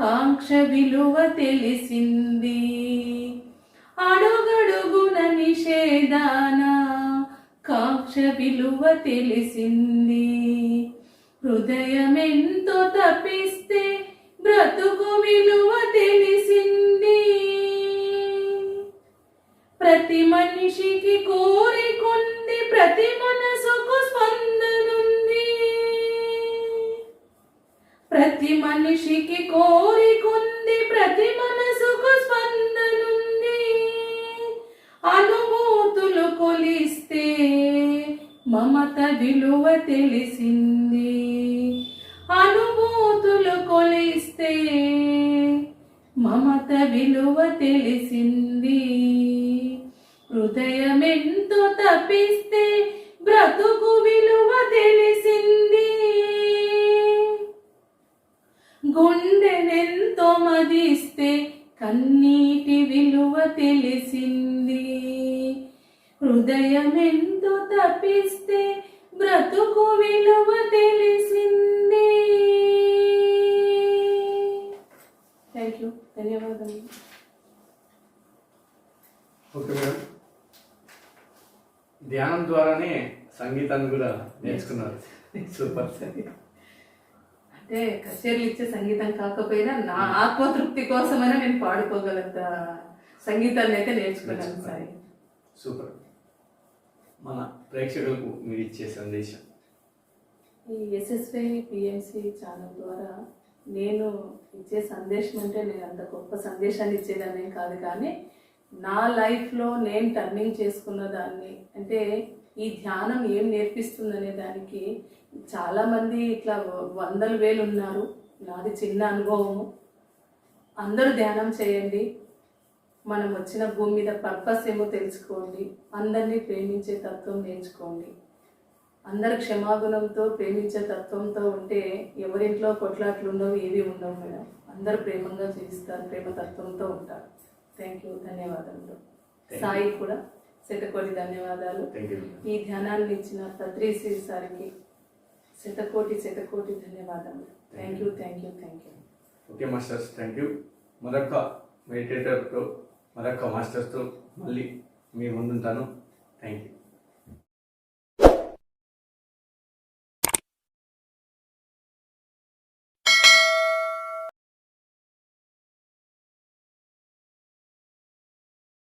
కాంక్ష విలువ తెలిసింది. అడుగడుగున నిషేధాన కాంక్ష విలువ తెలిసింది. హృదయమెంతో తపిస్తే బ్రతుకు విలువ తెలిసింది. ప్రతి మనిషికి కోరికుంది, ప్రతి మనసుకు స్పందనుంది. ప్రతి మనిషికి కోరికుంది, ప్రతి మనసుకు స్పందనుంది. అనుభూతులు కొలిస్తే మమత విలువ తెలిసింది. అనుభూతులు కొలిస్తే మమత విలువ తెలిసింది. హృదయమెంతో తపిస్తే బ్రతుకు విలువ తెలిసింది. గుండెనెంతో మదిస్తే కన్నీటి విలువ తెలిసింది. హృదయమెంతో తపిస్తే బ్రతుకు విలువ తెలిసింది. థ్యాంక్ యూ, ధన్యవాదాలు. ఓకే మేడం, ధ్యానం ద్వారానే సంగీతాన్ని కూడా నేర్చుకున్నారు. సూపర్. అంటే కచేరీలు ఇచ్చే సంగీతం కాకపోయినా నా ఆత్మతృప్తి కోసమైనా నేను పాడుకోగలంత సంగీతాన్ని అయితే నేర్చుకున్నాను సార్. సూపర్. మన ప్రేక్షకులకు మీరు ఇచ్చే సందేశం? ఈ ఎస్ఎస్వై పిఎంసి ఛానల్ ద్వారా నేను ఇచ్చే సందేశం అంటే నేను అంత గొప్ప సందేశాన్ని ఇచ్చేదాన్ని కాదు, కానీ నా లైఫ్లో నేను టర్నింగ్ చేసుకున్న దాన్ని, అంటే ఈ ధ్యానం ఏం నేర్పిస్తుందనే దానికి చాలామంది ఇట్లా వందల వేలు ఉన్నారు. నాది చిన్న అనుభవము. అందరూ ధ్యానం చేయండి, మనం వచ్చిన భూమి మీద పర్పస్ ఏమో తెలుసుకోండి, అందరినీ ప్రేమించే తత్వం నేర్చుకోండి. అందరు క్షమాగుణంతో ప్రేమించే తత్వంతో ఉంటే ఎవరింట్లో కొట్లాట్లు ఉండవు, ఏవి ఉండవు మేడం. అందరూ ప్రేమంగా జీవిస్తారు, ప్రేమ తత్వంతో ఉంటారు. థ్యాంక్ యూ, ధన్యవాదాలు. సాయి కూడా శతకోటి ధన్యవాదాలు. ఈ ధ్యానాన్ని ఇచ్చిన పత్రిశ్రీ సార్కి శతకోటి ధన్యవాదాలు. Thank you, thank you, thank you. Okay masters, thank you. మరొక మెడిటేటర్తో, మరొక మాస్టర్స్తో మళ్ళీ మీ ముందుంటాను. Thank you.